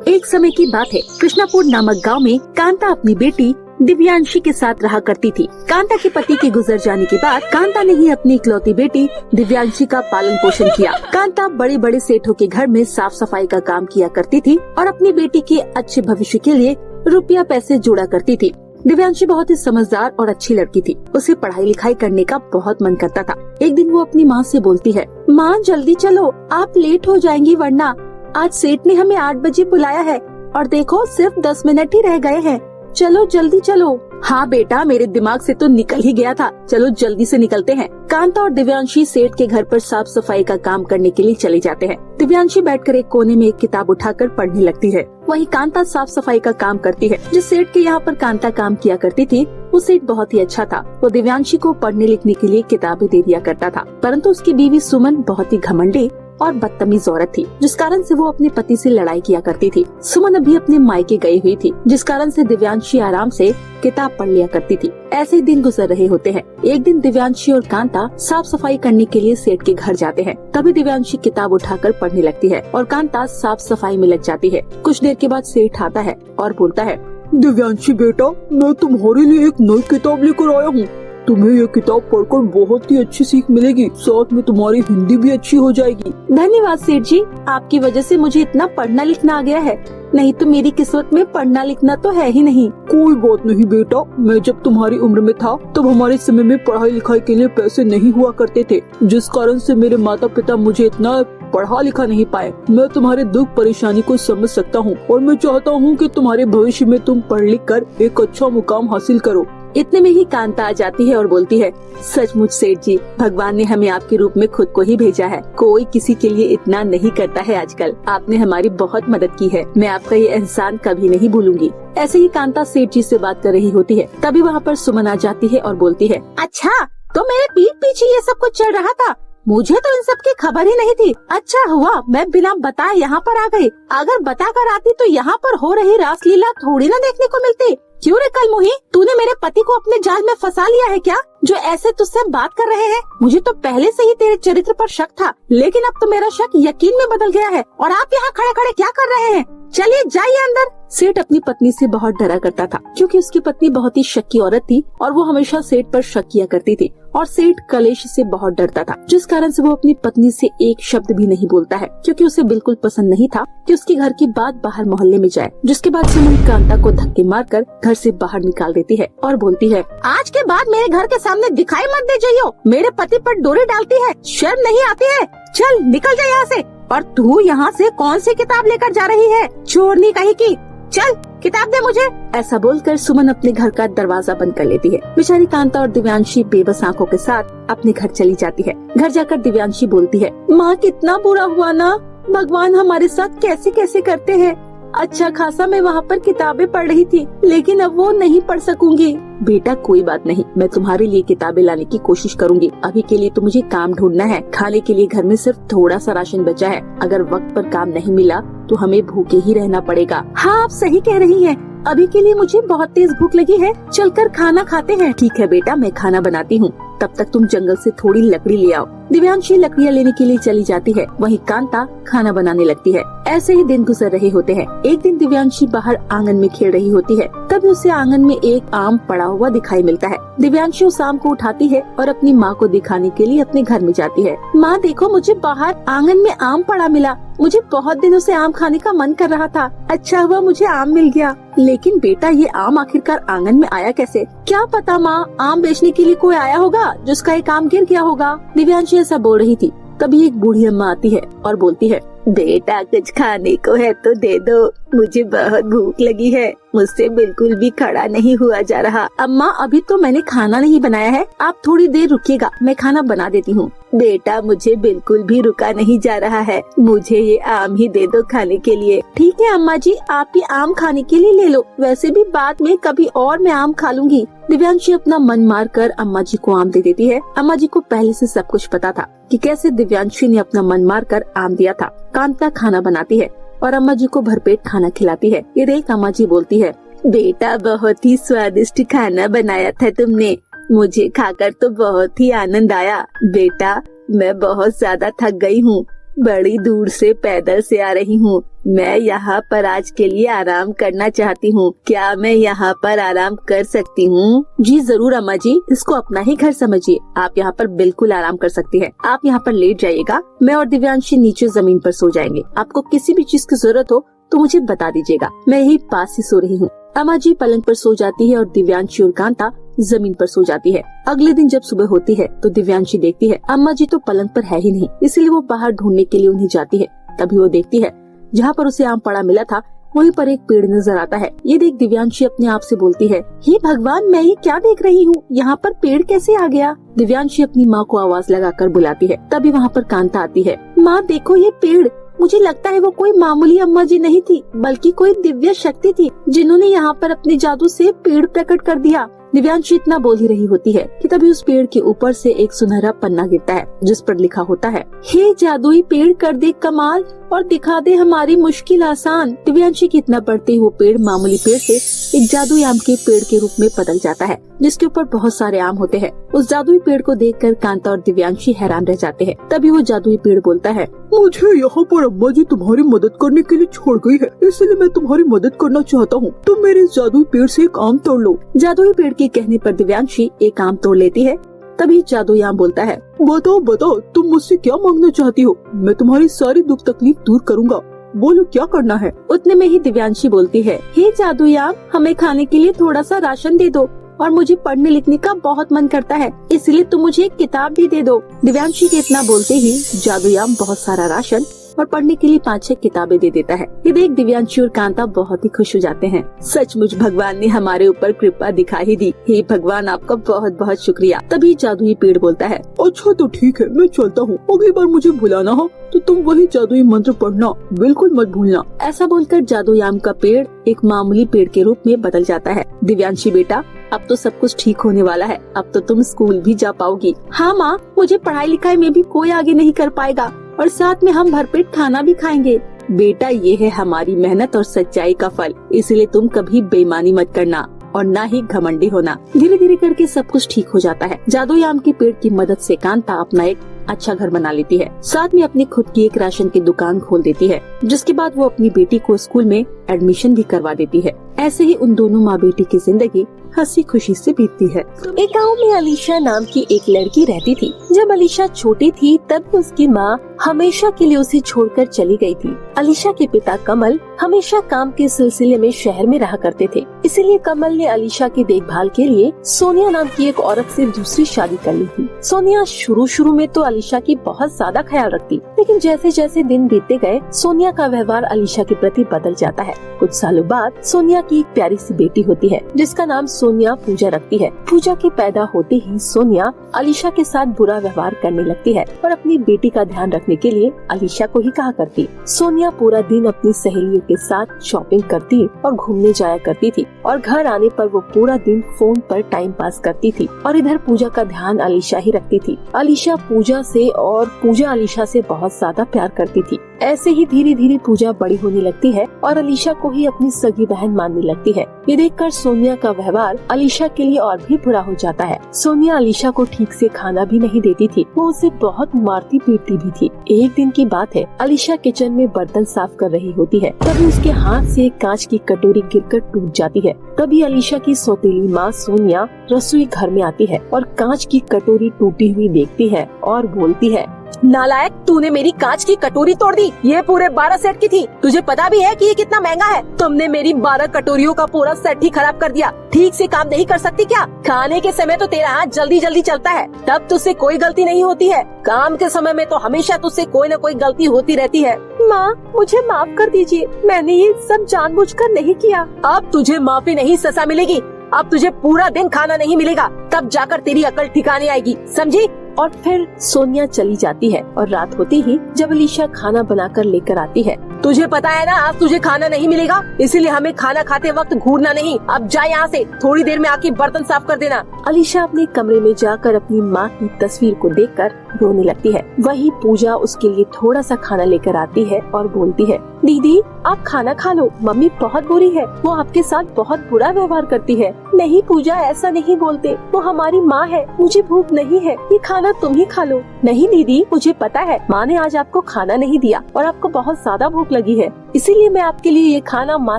एक समय की बात है, कृष्णापुर नामक गांव में कांता अपनी बेटी दिव्यांशी के साथ रहा करती थी। कांता के पति के गुजर जाने के बाद कांता ने ही अपनी इकलौती बेटी दिव्यांशी का पालन पोषण किया। कांता बड़े बड़े सेठों के घर में साफ सफाई का काम किया करती थी और अपनी बेटी के अच्छे भविष्य के लिए रुपया पैसे जोड़ा करती थी। दिव्यांशी बहुत ही समझदार और अच्छी लड़की थी। उसे पढ़ाई लिखाई करने का बहुत मन करता था। एक दिन वो अपनी माँ से बोलती है, माँ जल्दी चलो, आप लेट हो जाएंगी, वरना आज सेठ ने हमें 8 बजे बुलाया है और देखो सिर्फ 10 मिनट ही रह गए हैं। चलो जल्दी चलो। हाँ बेटा, मेरे दिमाग से तो निकल ही गया था, चलो जल्दी से निकलते हैं। कांता और दिव्यांशी सेठ के घर पर साफ सफाई का काम करने के लिए चले जाते हैं। दिव्यांशी बैठकर एक कोने में एक किताब उठाकर पढ़ने लगती है। वहीं कांता साफ सफाई का काम करती है। जिस सेठ के यहाँ पर कांता काम किया करती थी, वो सेठ बहुत ही अच्छा था। वो दिव्यांशी को पढ़ने लिखने के लिए किताबें दे दिया करता था, परंतु उसकी बीवी सुमन बहुत ही घमंडी और बदतमीज औरत थी, जिस कारण से वो अपने पति से लड़ाई किया करती थी। सुमन अभी अपने मायके गई हुई थी, जिस कारण से दिव्यांशी आराम से किताब पढ़ लिया करती थी। ऐसे ही दिन गुजर रहे होते हैं। एक दिन दिव्यांशी और कांता साफ सफाई करने के लिए सेठ के घर जाते हैं। तभी दिव्यांशी किताब उठाकर पढ़ने लगती है और कांता साफ सफाई में लग जाती है। कुछ देर के बाद सेठ आता है और बोलता है, दिव्यांशी बेटा, मैं तुम्हारे लिए एक नई किताब लेकर आया हूँ। तुम्हें ये किताब पढ़कर बहुत ही अच्छी सीख मिलेगी, साथ में तुम्हारी हिंदी भी अच्छी हो जाएगी। धन्यवाद सेठ जी, आपकी वजह से मुझे इतना पढ़ना लिखना आ गया है, नहीं तो मेरी किस्मत में पढ़ना लिखना तो है ही नहीं। कोई बात नहीं बेटा, मैं जब तुम्हारी उम्र में था तब हमारे समय में पढ़ाई लिखाई के लिए पैसे नहीं हुआ करते थे, जिस कारण से मेरे माता पिता मुझे इतना पढ़ा लिखा नहीं पाए। मैं तुम्हारे दुख परेशानी को समझ सकता हूँ और मैं चाहता हूँ कि तुम्हारे भविष्य में तुम पढ़ लिख कर एक अच्छा मुकाम हासिल करो। इतने में ही कांता आ जाती है और बोलती है, सचमुच सेठ जी, भगवान ने हमें आपके रूप में खुद को ही भेजा है। कोई किसी के लिए इतना नहीं करता है आजकल। आपने हमारी बहुत मदद की है, मैं आपका ये एहसान कभी नहीं भूलूंगी। ऐसे ही कांता सेठ जी से बात कर रही होती है। तभी वहाँ पर सुमन आ जाती है और बोलती है, अच्छा तो मेरे पीठ पीछे ये सब कुछ चल रहा था, मुझे तो इन सब की खबर ही नहीं थी। अच्छा हुआ मैं बिना बताए यहाँ पर आ गई, अगर बता कर आती तो यहाँ पर हो रही रासलीला थोड़ी ना देखने को मिलती। क्यों रे कल मुही, तूने मेरे पति को अपने जाल में फंसा लिया है क्या, जो ऐसे तुझसे बात कर रहे हैं? मुझे तो पहले से ही तेरे चरित्र पर शक था, लेकिन अब तो मेरा शक यकीन में बदल गया है। और आप यहाँ खड़े खड़े क्या कर रहे हैं? चलिए जाइए अंदर। सेठ अपनी पत्नी से बहुत डरा करता था, क्योंकि उसकी पत्नी बहुत ही शक्की औरत थी और वो हमेशा सेठ पर शक किया करती थी और सेठ कलेश से बहुत डरता था, जिस कारण से वो अपनी पत्नी से एक शब्द भी नहीं बोलता है, क्योंकि उसे बिल्कुल पसंद नहीं था कि उसके घर की बात बाहर मोहल्ले में जाए। जिसके बाद सुमन कांता को धक्के मारकर घर से बाहर निकाल देती है और बोलती है, आज के बाद मेरे घर के सामने दिखाई मत दे जाइयो, मेरे पति पर डोरी डालती है, शर्म नहीं आती है? चल निकल जा यहाँ से। और तू यहाँ से कौन सी किताब लेकर जा रही है, चोरनी कहीं की? चल किताब दे मुझे। ऐसा बोलकर सुमन अपने घर का दरवाजा बंद कर लेती है। बेचारी कांता और दिव्यांशी बेबस आंखों के साथ अपने घर चली जाती है। घर जाकर दिव्यांशी बोलती है, माँ कितना बुरा हुआ ना, भगवान हमारे साथ कैसे कैसे करते हैं। अच्छा खासा मैं वहाँ पर किताबें पढ़ रही थी, लेकिन अब वो नहीं पढ़ सकूंगी। बेटा कोई बात नहीं, मैं तुम्हारे लिए किताबें लाने की कोशिश करूंगी। अभी के लिए तो मुझे काम ढूंढना है, खाने के लिए घर में सिर्फ थोड़ा सा राशन बचा है। अगर वक्त पर काम नहीं मिला तो हमें भूखे ही रहना पड़ेगा। हाँ आप सही कह रही हैं, अभी के लिए मुझे बहुत तेज भूख लगी है, चलकर खाना खाते हैं। ठीक है बेटा, मैं खाना बनाती हूँ, तब तक तुम जंगल से थोड़ी लकड़ी ले आओ। दिव्यांशी लकड़ियाँ लेने के लिए चली जाती है, वहीं कांता खाना बनाने लगती है। ऐसे ही दिन गुजर रहे होते हैं। एक दिन दिव्यांशी बाहर आंगन में खेल रही होती है, तभी उसे आंगन में एक आम पड़ा हुआ दिखाई मिलता है। दिव्यांशी उस आम को उठाती है और अपनी माँ को दिखाने के लिए अपने घर में जाती है। माँ देखो, मुझे बाहर आंगन में आम पड़ा मिला, मुझे बहुत दिनों से आम खाने का मन कर रहा था। अच्छा हुआ मुझे आम मिल गया। लेकिन बेटा ये आम आखिरकार आंगन में आया कैसे? क्या पता माँ, आम बेचने के लिए कोई आया होगा जिसका एक आम गिर गया होगा। दिव्यांशी ऐसा बोल रही थी। तभी एक बूढ़ी अम्मा आती है और बोलती है, बेटा कुछ खाने को है तो दे दो, मुझे बहुत भूख लगी है, मुझसे बिल्कुल भी खड़ा नहीं हुआ जा रहा। अम्मा अभी तो मैंने खाना नहीं बनाया है, आप थोड़ी देर रुकिएगा, मैं खाना बना देती हूँ। बेटा मुझे बिल्कुल भी रुका नहीं जा रहा है, मुझे ये आम ही दे दो खाने के लिए। ठीक है अम्मा जी, आप ये आम खाने के लिए ले लो, वैसे भी बाद में कभी और मैं आम खा लूंगी। दिव्यांशी अपना मन मार कर अम्मा जी को आम दे देती है। अम्मा जी को पहले से सब कुछ पता था कि कैसे दिव्यांशी ने अपना मन मार कर आम दिया था। कांता खाना बनाती है और अम्मा जी को भरपेट खाना खिलाती है। ये देख अम्मा जी बोलती है, बेटा बहुत ही स्वादिष्ट खाना बनाया था तुमने, मुझे खाकर तो बहुत ही आनंद आया। बेटा मैं बहुत ज्यादा थक गई हूँ, बड़ी दूर से पैदल से आ रही हूँ। मैं यहाँ पर आज के लिए आराम करना चाहती हूँ। क्या मैं यहाँ पर आराम कर सकती हूँ? जी जरूर अम्मा जी, इसको अपना ही घर समझिए। आप यहाँ पर बिल्कुल आराम कर सकती हैं। आप यहाँ पर लेट जाइएगा। मैं और दिव्यांशी नीचे जमीन पर सो जाएंगे। आपको किसी भी चीज की जरूरत हो तो मुझे बता दीजिएगा। मैं यही पास ही सो रही हूँ। अम्मा जी पलंग पर सो जाती है और दिव्यांशी और कांता जमीन पर सो जाती है। अगले दिन जब सुबह होती है तो दिव्यांशी देखती है अम्मा जी तो पलंग पर है ही नहीं, इसलिए वो बाहर ढूंढने के लिए उन्हें जाती है। तभी वो देखती है जहाँ पर उसे आम पड़ा मिला था वहीं पर एक पेड़ नजर आता है। ये देख दिव्यांशी अपने आप से बोलती है, हे भगवान, मैं ये क्या देख रही हूँ? यहाँ पर पेड़ कैसे आ गया? दिव्यांशी अपनी माँ को आवाज लगाकर बुलाती है। तभी वहाँ पर कांता आती है। माँ देखो ये पेड़, मुझे लगता है वो कोई मामूली अम्मा जी नहीं थी, बल्कि कोई दिव्य शक्ति थी जिन्होंने यहाँ पर अपने जादू से पेड़ प्रकट कर दिया। दिव्यांशी इतना बोल ही रही होती है कि तभी उस पेड़ के ऊपर से एक सुनहरा पन्ना गिरता है जिस पर लिखा होता है, हे जादुई पेड़, कर दे कमाल और दिखा दे हमारी मुश्किल आसान। दिव्यांशी की इतना बढ़ते ही वो पेड़ मामूली पेड़ से एक जादुई आम के पेड़ के रूप में बदल जाता है जिसके ऊपर बहुत सारे आम होते हैं। उस जादुई पेड़ को देखकर कांता और दिव्यांशी हैरान रह जाते हैं। तभी वो जादुई पेड़ बोलता है, मुझे यहाँ पर अम्मा जी तुम्हारी मदद करने के लिए छोड़ गई है, इसलिए मैं तुम्हारी मदद करना चाहता हूँ। तुम मेरे जादुई पेड़ से एक आम तोड़ लो। जादुई पेड़ के कहने पर दिव्यांशी एक आम तोड़ लेती है। तभी जादुई आम बोलता है, बताओ बताओ, तुम मुझसे क्या मांगना चाहती हो? मैं तुम्हारी सारी दुख तकलीफ दूर करूँगा। बोलो क्या करना है? उतने में ही दिव्यांशी बोलती है, हे जादुई आम, हमें खाने के लिए थोड़ा सा राशन दे दो और मुझे पढ़ने लिखने का बहुत मन करता है, इसलिए तुम मुझे एक किताब भी दे दो। दिव्यांशी के इतना बोलते ही जादुई आम बहुत सारा राशन और पढ़ने के लिए 5-6 किताबें दे देता है। ये देख दिव्यांशी और कांता बहुत ही खुश हो जाते हैं। सचमुच भगवान ने हमारे ऊपर कृपा दिखा ही दी। हे भगवान, आपका बहुत बहुत शुक्रिया। तभी जादुई पेड़ बोलता है, अच्छा तो ठीक है, मैं चलता हूँ। अगली बार मुझे बुलाना हो तो तुम वही जादुई मंत्र पढ़ना, बिल्कुल मत भूलना। ऐसा बोलकर जादुई आम का पेड़ एक मामूली पेड़ के रूप में बदल जाता है। दिव्यांशी बेटा, अब तो सब कुछ ठीक होने वाला है। अब तो तुम स्कूल भी जा पाओगी। हाँ माँ, मुझे पढ़ाई लिखाई में भी कोई आगे नहीं कर पाएगा और साथ में हम भरपेट खाना भी खाएंगे। बेटा, ये है हमारी मेहनत और सच्चाई का फल, इसलिए तुम कभी बेईमानी मत करना और ना ही घमंडी होना। धीरे धीरे करके सब कुछ ठीक हो जाता है। जादुई आम के पेड़ की मदद से कांता अपना एक अच्छा घर बना लेती है। साथ में अपनी खुद की एक राशन की दुकान खोल देती है, जिसके बाद वो अपनी बेटी को स्कूल में एडमिशन भी करवा देती है। ऐसे ही उन दोनों माँ बेटी की जिंदगी हंसी खुशी से बीतती है। एक गांव में अलीशा नाम की एक लड़की रहती थी। जब अलीशा छोटी थी तब उसकी माँ हमेशा के लिए उसे छोड़कर चली गई थी। अलीशा के पिता कमल हमेशा काम के सिलसिले में शहर में रहा करते थे, इसीलिए कमल ने अलीशा की देखभाल के लिए सोनिया नाम की एक औरत से दूसरी शादी कर ली थी। सोनिया शुरू में तो अलीशा की बहुत ज्यादा ख्याल रखती, लेकिन जैसे जैसे दिन बीतते गए सोनिया का व्यवहार अलीशा के प्रति बदल जाता है। कुछ सालों बाद सोनिया की एक प्यारी सी बेटी होती है जिसका नाम सोनिया पूजा रखती है। पूजा के पैदा होते ही सोनिया अलीशा के साथ बुरा व्यवहार करने लगती है और अपनी बेटी का ध्यान रखने के लिए अलीशा को ही कहा करती। सोनिया पूरा दिन अपनी सहेलियों के साथ शॉपिंग करती और घूमने जाया करती थी और घर आने पर वो पूरा दिन फोन पर टाइम पास करती थी और इधर पूजा का ध्यान अलीशा ही रखती थी। अलीशा पूजा से और पूजा अलीशा से बहुत ज्यादा प्यार करती थी। ऐसे ही धीरे धीरे पूजा बड़ी होने लगती है और अलीशा को ही अपनी सगी बहन मानने लगती है। ये देखकर सोनिया का व्यवहार अलीशा के लिए और भी बुरा हो जाता है। सोनिया अलीशा को ठीक से खाना भी नहीं देती थी, वो उसे बहुत मारती पीटती भी थी। एक दिन की बात है, अलीशा किचन में बर्तन साफ कर रही होती है, तभी उसके हाथ से एक कांच की कटोरी गिरकर टूट जाती है। तभी अलीशा की सौतेली माँ सोनिया रसोई घर में आती है और कांच की कटोरी टूटी हुई देखती है और बोलती है, नालायक, तूने मेरी कांच की कटोरी तोड़ दी। ये पूरे 12 सेट की थी। तुझे पता भी है कि ये कितना महंगा है। तुमने मेरी 12 कटोरियों का पूरा सेट ही खराब कर दिया। ठीक से काम नहीं कर सकती क्या? खाने के समय तो तेरा हाथ जल्दी जल्दी चलता है, तब तुझसे कोई गलती नहीं होती है। काम के समय में तो हमेशा तुझसे कोई न कोई गलती होती रहती है। माँ, मुझे माफ कर दीजिए, मैंने ये सब जानबूझकर नहीं किया। अब तुझे माफी नहीं, सजा मिलेगी। अब तुझे पूरा दिन खाना नहीं मिलेगा, तब जाकर तेरी अकल ठिकाने आएगी, समझी? और फिर सोनिया चली जाती है और रात होती ही जब अलीशा खाना बनाकर लेकर आती है, तुझे पता है ना आज तुझे खाना नहीं मिलेगा, इसीलिए हमें खाना खाते वक्त घूरना नहीं। अब जा यहाँ से, थोड़ी देर में आके बर्तन साफ कर देना। अलीशा अपने कमरे में जाकर अपनी माँ की तस्वीर को देखकर रोने लगती है। वही पूजा उसके लिए थोड़ा सा खाना लेकर आती है और बोलती है, दीदी आप खाना खा लो, मम्मी बहुत बुरी है, वो आपके साथ बहुत बुरा व्यवहार करती है। नहीं पूजा, ऐसा नहीं बोलते, वो हमारी माँ है, मुझे भूख नहीं है, ये खाना खाना तुम ही खा लो। नहीं दीदी, मुझे पता है माँ ने आज आपको खाना नहीं दिया और आपको बहुत ज्यादा भूख लगी है, इसीलिए मैं आपके लिए ये खाना माँ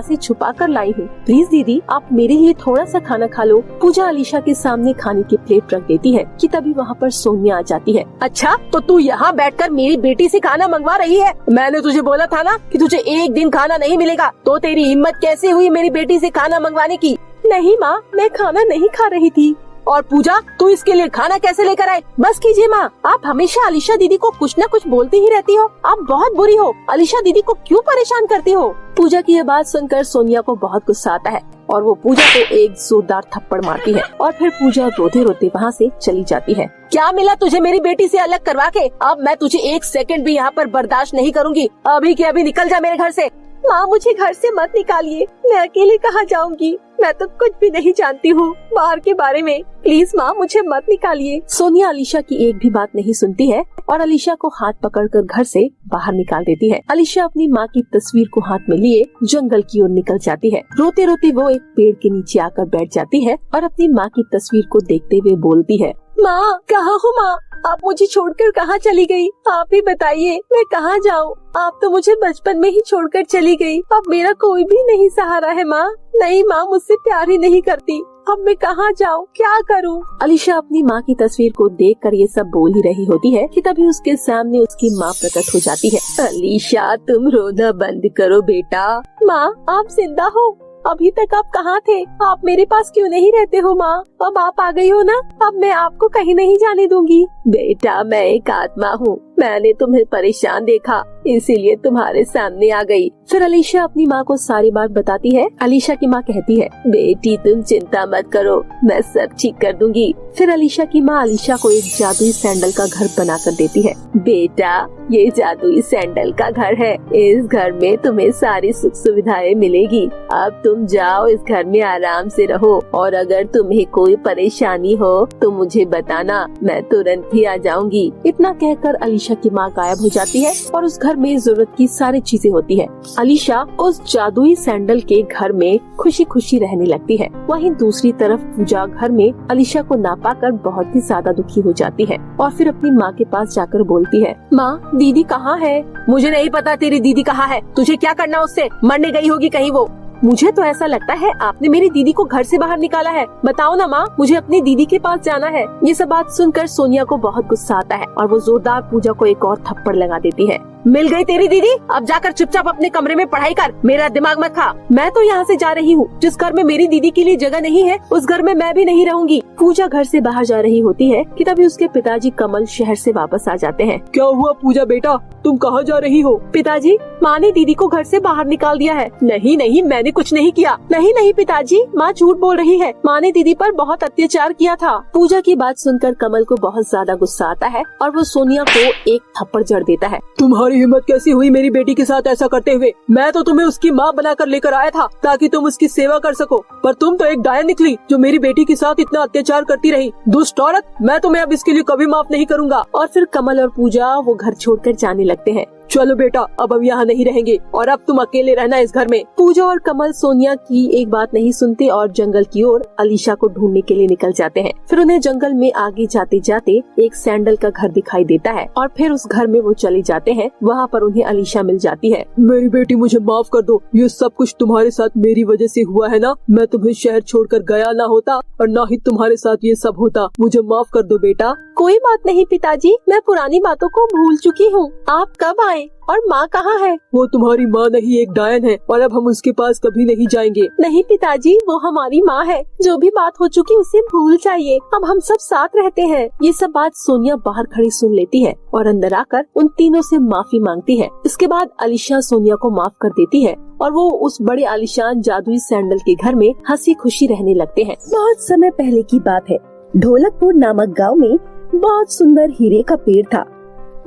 से छुपा कर लाई हूँ। प्लीज दीदी, आप मेरे लिए थोड़ा सा खाना खा लो। पूजा अलीशा के सामने खाने की प्लेट रख देती है कि तभी वहाँ पर सोनिया आ जाती है। अच्छा, तो तू यहाँ बैठकर मेरी बेटी से खाना मंगवा रही है? मैंने तुझे बोला था ना कि तुझे एक दिन खाना नहीं मिलेगा, तो तेरी हिम्मत कैसे हुई मेरी बेटी से खाना मंगवाने की? नहीं माँ, मैं खाना नहीं खा रही थी। और पूजा, तू इसके लिए खाना कैसे लेकर आए? बस कीजिए माँ, आप हमेशा अलीशा दीदी को कुछ न कुछ बोलती ही रहती हो। आप बहुत बुरी हो, अलीशा दीदी को क्यों परेशान करती हो? पूजा की यह बात सुनकर सोनिया को बहुत गुस्सा आता है और वो पूजा को एक जोरदार थप्पड़ मारती है और फिर पूजा रोते रोते वहाँ से चली जाती है। क्या मिला तुझे मेरी बेटी से अलग करवा के? अब मैं तुझे एक सेकंड भी यहाँ पर बर्दाश्त नहीं करूँगी। अभी के अभी निकल जा मेरे घर से। माँ, मुझे घर से मत निकालिए, मैं अकेले कहाँ जाऊंगी? मैं तो कुछ भी नहीं जानती हूँ बाहर के बारे में। प्लीज माँ, मुझे मत निकालिए। सोनिया अलीशा की एक भी बात नहीं सुनती है और अलीशा को हाथ पकड़कर घर से बाहर निकाल देती है। अलीशा अपनी माँ की तस्वीर को हाथ में लिए जंगल की ओर निकल जाती है। रोते रोते वो एक पेड़ के नीचे आकर बैठ जाती है और अपनी माँ की तस्वीर को देखते हुए बोलती है, माँ, कहाँ हो माँ? आप मुझे छोड़कर कहाँ चली गई? आप ही बताइए, मैं कहाँ जाऊँ? आप तो मुझे बचपन में ही छोड़कर चली गई। अब मेरा कोई भी नहीं सहारा है माँ। नहीं माँ, मुझसे प्यार ही नहीं करती। अब मैं कहाँ जाऊँ, क्या करूँ? अलीशा अपनी माँ की तस्वीर को देखकर ये सब बोल ही रही होती है कि तभी उसके सामने उसकी माँ प्रकट हो जाती है। अलीशा, तुम रोना बंद करो बेटा। माँ, आप जिंदा हो? अभी तक आप कहाँ थे? आप मेरे पास क्यों नहीं रहते हो माँ? अब आप आ गई हो ना, अब मैं आपको कहीं नहीं जाने दूंगी। बेटा, मैं एक आत्मा हूँ, मैंने तुम्हें परेशान देखा इसीलिए तुम्हारे सामने आ गई। फिर अलीशा अपनी माँ को सारी बात बताती है। अलीशा की माँ कहती है, बेटी तुम चिंता मत करो, मैं सब ठीक कर दूंगी। फिर अलीशा की माँ अलीशा को एक जादुई सैंडल का घर बना कर देती है। बेटा, ये जादुई सैंडल का घर है, इस घर में तुम्हें सारी सुख सुविधाएं मिलेगी। अब तुम जाओ, इस घर में आराम से रहो और अगर तुम्हें कोई परेशानी हो तो मुझे बताना, मैं तुरंत ही आ जाऊंगी। इतना कहकर अलीशा की माँ गायब हो जाती है और उस घर में जरूरत की सारी चीजें होती है। अलीशा उस जादुई सैंडल के घर में खुशी खुशी रहने लगती है। वहीं दूसरी तरफ पूजा घर में अलीशा को ना पाकर बहुत ही ज्यादा दुखी हो जाती है और फिर अपनी माँ के पास जाकर बोलती है, माँ, दीदी कहाँ है? मुझे नहीं पता तेरी दीदी कहाँ है, तुझे क्या करना उससे? मरने गई होगी कहीं वो। मुझे तो ऐसा लगता है आपने मेरी दीदी को घर से बाहर निकाला है। बताओ ना माँ, मुझे अपनी दीदी के पास जाना है। ये सब बात सुनकर सोनिया को बहुत गुस्सा आता है और वो जोरदार पूजा को एक और थप्पड़ लगा देती है। मिल गई तेरी दीदी, अब जाकर चुपचाप अपने कमरे में पढ़ाई कर, मेरा दिमाग मत खा। मैं तो यहाँ से जा रही हूँ, जिस घर में मेरी दीदी के लिए जगह नहीं है उस घर में मैं भी नहीं रहूंगी। पूजा घर से बाहर जा रही होती है कि तभी उसके पिताजी कमल शहर से वापस आ जाते हैं। क्या हुआ पूजा बेटा, तुम कहाँ जा रही हो? पिताजी, माँ ने दीदी को घर से बाहर निकाल दिया है। नहीं नहीं, मैंने कुछ नहीं किया। नहीं नहीं पिताजी, माँ झूठ बोल रही है, माँ ने दीदी पर बहुत अत्याचार किया था। पूजा की बात सुनकर कमल को बहुत ज्यादा गुस्सा आता है और वो सोनिया को एक थप्पड़ जड़ देता है। तुम्हारी हिम्मत कैसी हुई मेरी बेटी के साथ ऐसा करते हुए? मैं तो तुम्हें उसकी माँ बनाकर लेकर आया था ताकि तुम उसकी सेवा कर सको, पर तुम तो एक डायन निकली जो मेरी बेटी के साथ इतना अत्याचार करती रही। दुष्ट औरत, मैं तुम्हें अब इसके लिए कभी माफ नहीं करूँगा। और फिर कमल और पूजा वो घर छोड़कर जाने लगते हैं। चलो बेटा, अब हम यहाँ नहीं रहेंगे और अब तुम अकेले रहना इस घर में। पूजा और कमल सोनिया की एक बात नहीं सुनते और जंगल की ओर अलीशा को ढूंढने के लिए निकल जाते हैं। फिर उन्हें जंगल में आगे जाते जाते एक सैंडल का घर दिखाई देता है और फिर उस घर में वो चले जाते हैं। वहाँ पर उन्हें अलीशा मिल जाती है। मेरी बेटी, मुझे माफ कर दो, ये सब कुछ तुम्हारे साथ मेरी वजह से हुआ है ना। मैं तुम्हें शहर छोड़कर गया ना होता और ना ही तुम्हारे साथ ये सब होता। मुझे माफ कर दो बेटा। कोई बात नहीं पिताजी, मैं पुरानी बातों को भूल चुकी हूँ। आप कब आए और माँ कहाँ है? वो तुम्हारी माँ नहीं, एक डायन है और अब हम उसके पास कभी नहीं जाएंगे। नहीं पिताजी, वो हमारी माँ है। जो भी बात हो चुकी उसे भूल जाइए, अब हम सब साथ रहते हैं। ये सब बात सोनिया बाहर खड़ी सुन लेती है और अंदर आकर उन तीनों से माफी मांगती है। इसके बाद अलीशा सोनिया को माफ कर देती है और वो उस बड़े आलीशान जादुई सैंडल के घर में हंसी खुशी रहने लगते हैं। बहुत समय पहले की बात है। ढोलकपुर नामक गाँव में बहुत सुंदर हीरे का पेड़ था,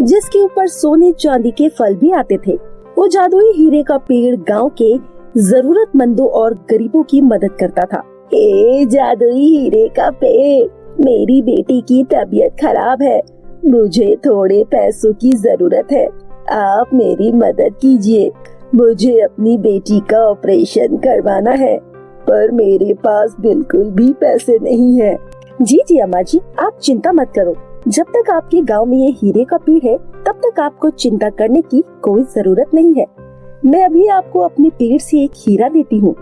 जिसके ऊपर सोने चांदी के फल भी आते थे। वो जादुई हीरे का पेड़ गांव के जरूरतमंदों और गरीबों की मदद करता था। हे जादुई हीरे का पेड़, मेरी बेटी की तबीयत खराब है, मुझे थोड़े पैसों की जरूरत है, आप मेरी मदद कीजिए। मुझे अपनी बेटी का ऑपरेशन करवाना है, पर मेरे पास बिल्कुल भी पैसे नहीं है। जी जी अम्मा जी, आप चिंता मत करो, जब तक आपके गांव में ये हीरे का पेड़ है तब तक आपको चिंता करने की कोई जरूरत नहीं है। मैं अभी आपको अपने पेड़ से एक हीरा देती हूँ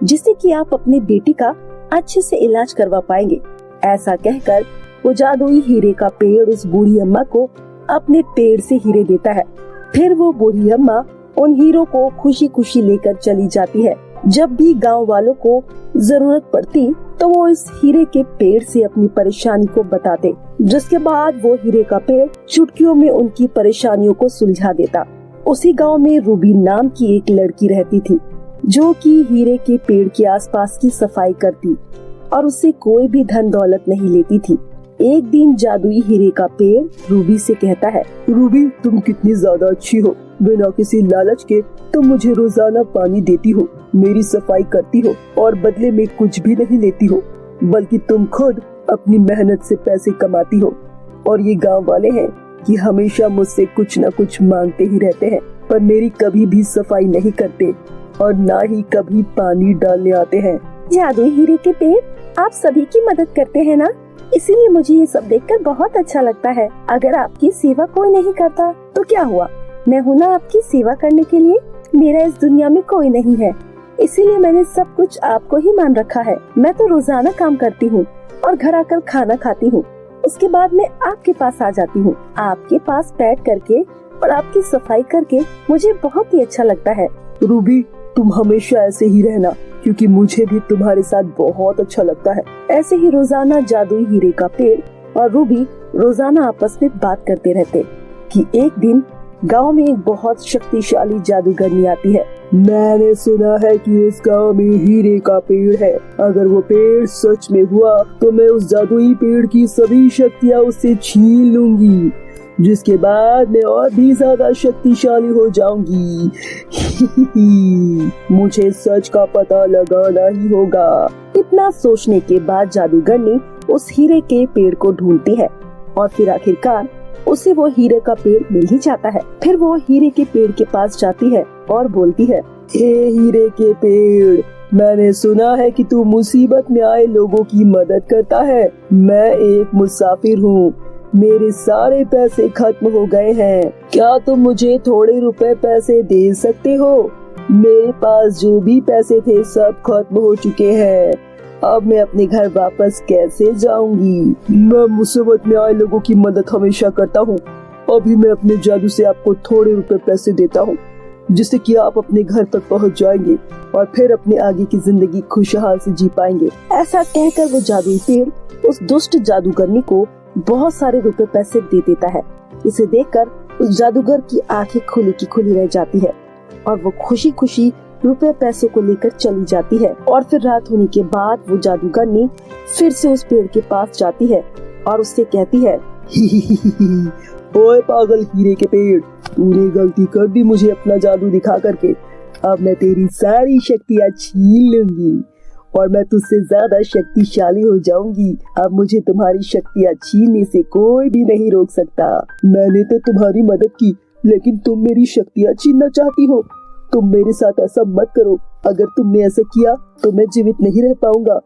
जिससे कि आप अपने बेटी का अच्छे से इलाज करवा पाएंगे। ऐसा कहकर वो जादुई हीरे का पेड़ उस बूढ़ी अम्मा को अपने पेड़ से हीरे देता है। फिर वो बूढ़ी अम्मा उन हीरों को खुशी खुशी लेकर चली जाती है। जब भी गांव वालों को जरूरत पड़ती तो वो इस हीरे के पेड़ से अपनी परेशानी को बताते, जिसके बाद वो हीरे का पेड़ चुटकियों में उनकी परेशानियों को सुलझा देता। उसी गांव में रूबी नाम की एक लड़की रहती थी जो कि हीरे के पेड़ के आसपास की सफाई करती और उससे कोई भी धन दौलत नहीं लेती थी। एक दिन जादुई हीरे का पेड़ रूबी से कहता है, रूबी तुम कितनी ज्यादा अच्छी हो, बिना किसी लालच के तुम मुझे रोजाना पानी देती हो, मेरी सफाई करती हो और बदले में कुछ भी नहीं लेती हो, बल्कि तुम खुद अपनी मेहनत से पैसे कमाती हो। और ये गांव वाले हैं कि हमेशा मुझसे कुछ न कुछ मांगते ही रहते हैं, पर मेरी कभी भी सफाई नहीं करते और ना ही कभी पानी डालने आते हैं। जादुई हीरे के पेड़ आप सभी की मदद करते हैं ना, इसीलिए मुझे ये सब देखकर बहुत अच्छा लगता है। अगर आपकी सेवा कोई नहीं करता तो क्या हुआ, मैं हूँ ना आपकी सेवा करने के लिए। मेरा इस दुनिया में कोई नहीं है, इसीलिए मैंने सब कुछ आपको ही मान रखा है। मैं तो रोजाना काम करती हूँ और घर आकर खाना खाती हूँ, उसके बाद मैं आपके पास आ जाती हूँ। आपके पास बैठ करके और आपकी सफाई करके मुझे बहुत ही अच्छा लगता है। रूबी तुम हमेशा ऐसे ही रहना, क्योंकि मुझे भी तुम्हारे साथ बहुत अच्छा लगता है। ऐसे ही रोजाना जादुई हीरे का पेड़ और रूबी रोजाना आपस में बात करते रहते कि एक दिन गांव में एक बहुत शक्तिशाली जादूगरनी आती है। मैंने सुना है कि इस गांव में हीरे का पेड़ है, अगर वो पेड़ सच में हुआ तो मैं उस जादुई पेड़ की सभी शक्तियाँ उससे छीन लूंगी, जिसके बाद मैं और भी ज्यादा शक्तिशाली हो जाऊंगी। मुझे सच का पता लगाना ही होगा। इतना सोचने के बाद जादूगरनी उस हीरे के पेड़ को ढूंढती है और फिर आखिरकार उसे वो हीरे का पेड़ मिल ही जाता है। फिर वो हीरे के पेड़ के पास जाती है और बोलती है, हे हीरे के पेड़, मैंने सुना है कि तू मुसीबत में आए लोगों की मदद करता है। मैं एक मुसाफिर हूँ, मेरे सारे पैसे खत्म हो गए हैं, क्या तुम मुझे थोड़े रुपए पैसे दे सकते हो? मेरे पास जो भी पैसे थे सब खत्म हो चुके हैं, अब मैं अपने घर वापस कैसे जाऊंगी? मैं मुसीबत में आए लोगों की मदद हमेशा करता हूँ। अभी मैं अपने जादू से आपको थोड़े रुपए पैसे देता हूँ, जिससे कि आप अपने घर तक पहुँच जाएंगे और फिर अपने आगे की जिंदगी खुशहाल से जी पाएंगे। ऐसा कहकर वो जादुई पेड़ उस दुष्ट जादूगरनी को बहुत सारे रुपए पैसे दे देता है। इसे देखकर उस जादूगर की आंखें खुली की खुली रह जाती है और वो खुशी खुशी रुपए पैसों को लेकर चली जाती है। और फिर रात होने के बाद वो जादूगरनी फिर से उस पेड़ के पास जाती है और उससे कहती है, ओए पागल हीरे के पेड़, तूने गलती कर दी मुझे अपना जादू दिखा करके। अब मैं तेरी सारी शक्तियाँ छीन लूंगी और मैं तुझसे ज्यादा शक्तिशाली हो जाऊंगी। अब मुझे तुम्हारी शक्तियाँ छीनने से कोई भी नहीं रोक सकता। मैंने तो तुम्हारी मदद की, लेकिन तुम मेरी शक्तियाँ छीनना चाहती हो। तुम मेरे साथ ऐसा मत करो, अगर तुमने ऐसा किया तो मैं जीवित नहीं रह पाऊंगा।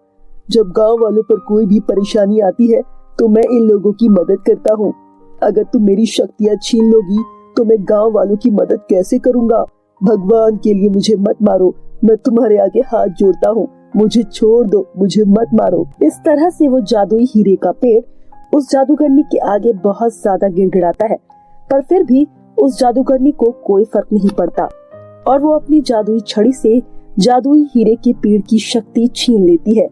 जब गांव वालों पर कोई भी परेशानी आती है तो मैं इन लोगों की मदद करता हूँ। अगर तुम मेरी शक्तियाँ छीन लोगी तो मैं गांव वालों की मदद कैसे करूँगा? भगवान के लिए मुझे मत मारो, मैं तुम्हारे आगे हाथ जोड़ता हूँ, मुझे छोड़ दो, मुझे मत मारो। इस तरह से वो जादुई हीरे का पेड़ उस जादूगरनी के आगे बहुत ज्यादा गिड़गिड़ाता है, पर फिर भी उस जादूगरनी को कोई फर्क नहीं पड़ता और वो अपनी जादुई छड़ी से जादुई हीरे के पेड़ की शक्ति छीन लेती है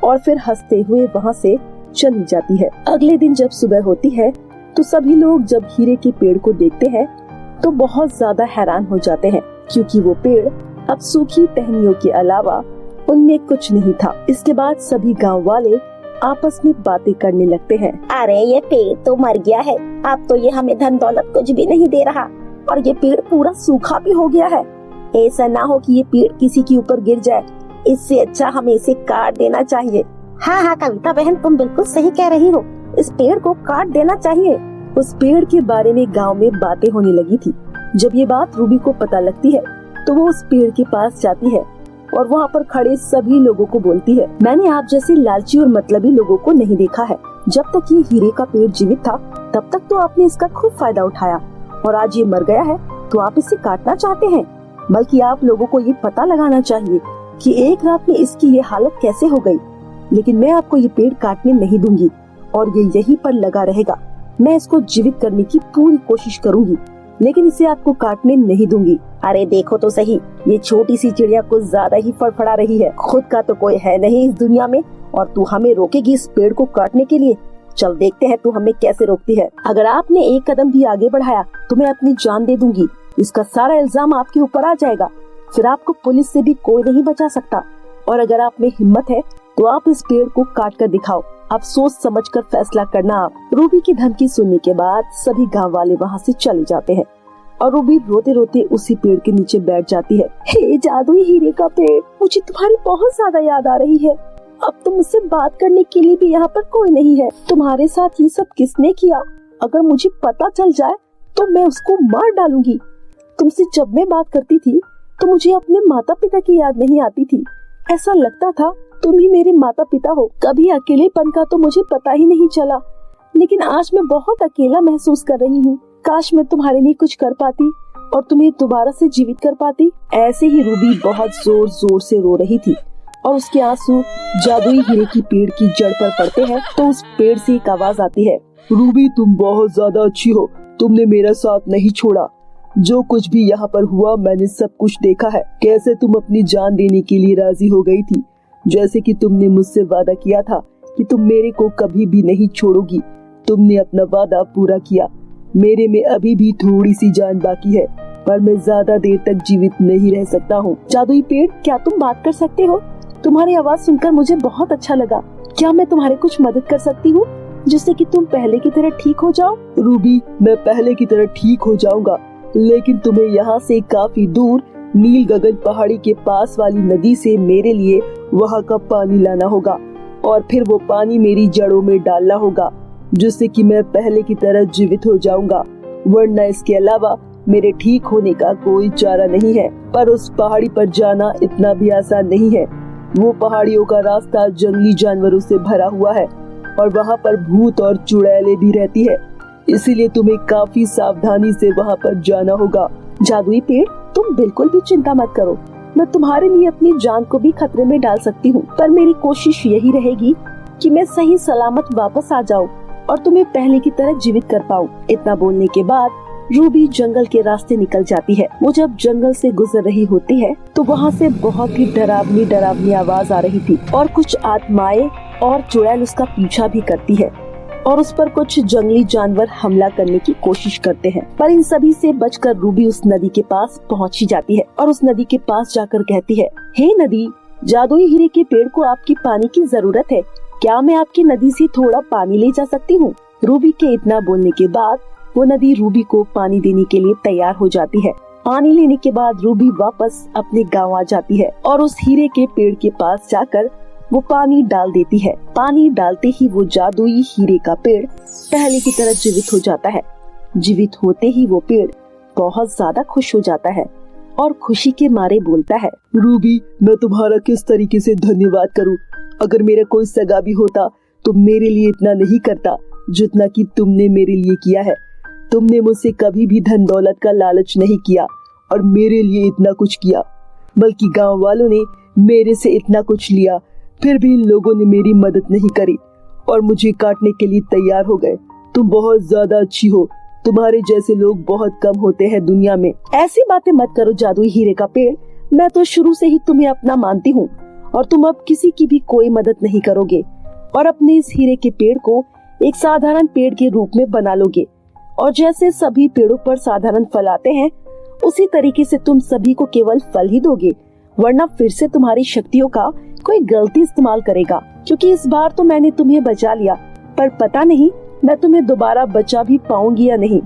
और फिर हंसते हुए वहाँ से चली जाती है। अगले दिन जब सुबह होती है तो सभी लोग जब हीरे के पेड़ को देखते हैं तो बहुत ज्यादा हैरान हो जाते हैं, क्योंकि वो पेड़ अब सूखी टहनियों के अलावा उनमें कुछ नहीं था। इसके बाद सभी गांव वाले आपस में बातें करने लगते हैं। अरे ये पेड़ तो मर गया है, अब तो ये हमें धन दौलत कुछ भी नहीं दे रहा और ये पेड़ पूरा सूखा भी हो गया है। ऐसा ना हो कि ये पेड़ किसी के ऊपर गिर जाए, इससे अच्छा हमें इसे काट देना चाहिए। हाँ हाँ कविता बहन, तुम बिल्कुल सही कह रही हो, इस पेड़ को काट देना चाहिए। उस पेड़ के बारे में गांव में बातें होने लगी थी। जब ये बात रूबी को पता लगती है तो वो उस पेड़ के पास जाती है और वहाँ पर खड़े सभी लोगों को बोलती है, मैंने आप जैसे लालची और मतलबी लोगों को नहीं देखा है। जब तक ये हीरे का पेड़ जीवित था तब तक तो आपने इसका खूब फायदा उठाया, और आज ये मर गया है तो आप इसे काटना चाहते हैं। बल्कि आप लोगों को ये पता लगाना चाहिए कि एक रात में इसकी ये हालत कैसे हो गई। लेकिन मैं आपको ये पेड़ काटने नहीं दूंगी और ये यहीं पर लगा रहेगा। मैं इसको जीवित करने की पूरी कोशिश करूंगी, लेकिन इसे आपको काटने नहीं दूंगी। अरे देखो तो सही, ये छोटी सी चिड़िया कुछ ज्यादा ही फड़फड़ा रही है। खुद का तो कोई है नहीं इस दुनिया में, और तू हमें रोकेगी इस पेड़ को काटने के लिए। चल देखते हैं तू हमें कैसे रोकती है। अगर आपने एक कदम भी आगे बढ़ाया तो मैं अपनी जान दे दूंगी। इसका सारा इल्जाम आपके ऊपर आ जाएगा, फिर आपको पुलिस से भी कोई नहीं बचा सकता। और अगर आप में हिम्मत है तो आप इस पेड़ को काट कर दिखाओ। आप सोच समझ कर फैसला करना। आप रूबी की धमकी सुनने के बाद सभी गांव वाले वहाँ से चले जाते हैं और रूबी रोते रोते उसी पेड़ के नीचे बैठ जाती है। हे जादुई हीरे का पेड़, मुझे तुम्हारी बहुत ज्यादा याद आ रही है। अब तो मुझसे बात करने के लिए भी यहाँ पर कोई नहीं है। तुम्हारे साथ ये सब किसने किया? अगर मुझे पता चल जाए तो मैं उसको मार डालूंगी। तुमसे जब मैं बात करती थी तो मुझे अपने माता पिता की याद नहीं आती थी। ऐसा लगता था तुम ही मेरे माता पिता हो। कभी अकेलेपन का तो मुझे पता ही नहीं चला, लेकिन आज मैं बहुत अकेला महसूस कर रही हूँ। काश मैं तुम्हारे लिए कुछ कर पाती और तुम्हें दोबारा से जीवित कर पाती। ऐसे ही रूबी बहुत जोर जोर से रो रही थी और उसके आंसू जादुई हीरे की पेड़ की जड़ पर पड़ते हैं तो उस पेड़ से एक आवाज आती है। रूबी, तुम बहुत ज्यादा अच्छी हो। तुमने मेरा साथ नहीं छोड़ा। जो कुछ भी यहाँ पर हुआ मैंने सब कुछ देखा है। कैसे तुम अपनी जान देने के लिए राजी हो गई थी, जैसे कि तुमने मुझसे वादा किया था कि तुम मेरे को कभी भी नहीं छोड़ोगी। तुमने अपना वादा पूरा किया। मेरे में अभी भी थोड़ी सी जान बाकी है, पर मैं ज्यादा देर तक जीवित नहीं रह सकता हूँ। जादुई पेड़, क्या तुम बात कर सकते हो? तुम्हारी आवाज सुनकर मुझे बहुत अच्छा लगा। क्या मैं तुम्हारी कुछ मदद कर सकती हूँ जिससे कि तुम पहले की तरह ठीक हो जाओ? रूबी, मैं पहले की तरह ठीक हो जाऊंगा, लेकिन तुम्हें यहाँ से काफी दूर नील गगन पहाड़ी के पास वाली नदी से मेरे लिए वहाँ का पानी लाना होगा और फिर वो पानी मेरी जड़ों में डालना होगा, जिससे कि मैं पहले की तरह जीवित हो जाऊंगा। वरना इसके अलावा मेरे ठीक होने का कोई चारा नहीं है। पर उस पहाड़ी पर जाना इतना भी आसान नहीं है। वो पहाड़ियों का रास्ता जंगली जानवरों से भरा हुआ है और वहाँ पर भूत और चुड़ैलें भी रहती है, इसीलिए तुम्हें काफी सावधानी से वहाँ पर जाना होगा। जादुई पेड़, तुम बिल्कुल भी चिंता मत करो। मैं तुम्हारे लिए अपनी जान को भी खतरे में डाल सकती हूँ, पर मेरी कोशिश यही रहेगी कि मैं सही सलामत वापस आ जाऊँ और तुम्हें पहले की तरह जीवित कर पाऊँ। इतना बोलने के बाद रूबी जंगल के रास्ते निकल जाती है। वो जब जंगल से गुजर रही होती है तो वहाँ से बहुत ही डरावनी आवाज आ रही थी और कुछ आत्माएं और चुड़ैल उसका पीछा भी करती है और उस पर कुछ जंगली जानवर हमला करने की कोशिश करते हैं। पर इन सभी से बचकर रूबी उस नदी के पास पहुँच ही जाती है और उस नदी के पास जाकर कहती है, हे नदी, जादुई हीरे के पेड़ को आपकी पानी की जरूरत है। क्या मैं आपकी नदी से थोड़ा पानी ले जा सकती हूँ? रूबी के इतना बोलने के बाद वो नदी रूबी को पानी देने के लिए तैयार हो जाती है। पानी लेने के बाद रूबी वापस अपने गांव आ जाती है और उस हीरे के पेड़ के पास जाकर वो पानी डाल देती है। पानी डालते ही वो जादुई हीरे का पेड़ पहले की तरह जीवित हो जाता है। जीवित होते ही वो पेड़ बहुत ज्यादा खुश हो जाता है और खुशी के मारे बोलता है, रूबी, मैं तुम्हारा किस तरीके से धन्यवाद करूं? अगर मेरा कोई सगा भी होता तो मेरे लिए इतना नहीं करता जितना कि तुमने मेरे लिए किया है। तुमने मुझसे कभी भी धन दौलत का लालच नहीं किया और मेरे लिए इतना कुछ किया, बल्कि गांव वालों ने मेरे से इतना कुछ लिया, फिर भी इन लोगों ने मेरी मदद नहीं करी और मुझे काटने के लिए तैयार हो गए। तुम बहुत ज्यादा अच्छी हो। तुम्हारे जैसे लोग बहुत कम होते हैं दुनिया में। ऐसी बातें मत करो जादुई हीरे का पेड़। मैं तो शुरू से ही तुम्हें अपना मानती हूँ और तुम अब किसी की भी कोई मदद नहीं करोगे और अपने इस हीरे के पेड़ को एक साधारण पेड़ के रूप में बना लोगे और जैसे सभी पेड़ों पर साधारण फल आते हैं उसी तरीके से तुम सभी को केवल फल ही दोगे, वरना फिर से तुम्हारी शक्तियों का कोई गलती इस्तेमाल करेगा। क्योंकि इस बार तो मैंने तुम्हें बचा लिया, पर पता नहीं मैं तुम्हें दोबारा बचा भी पाऊंगी या नहीं।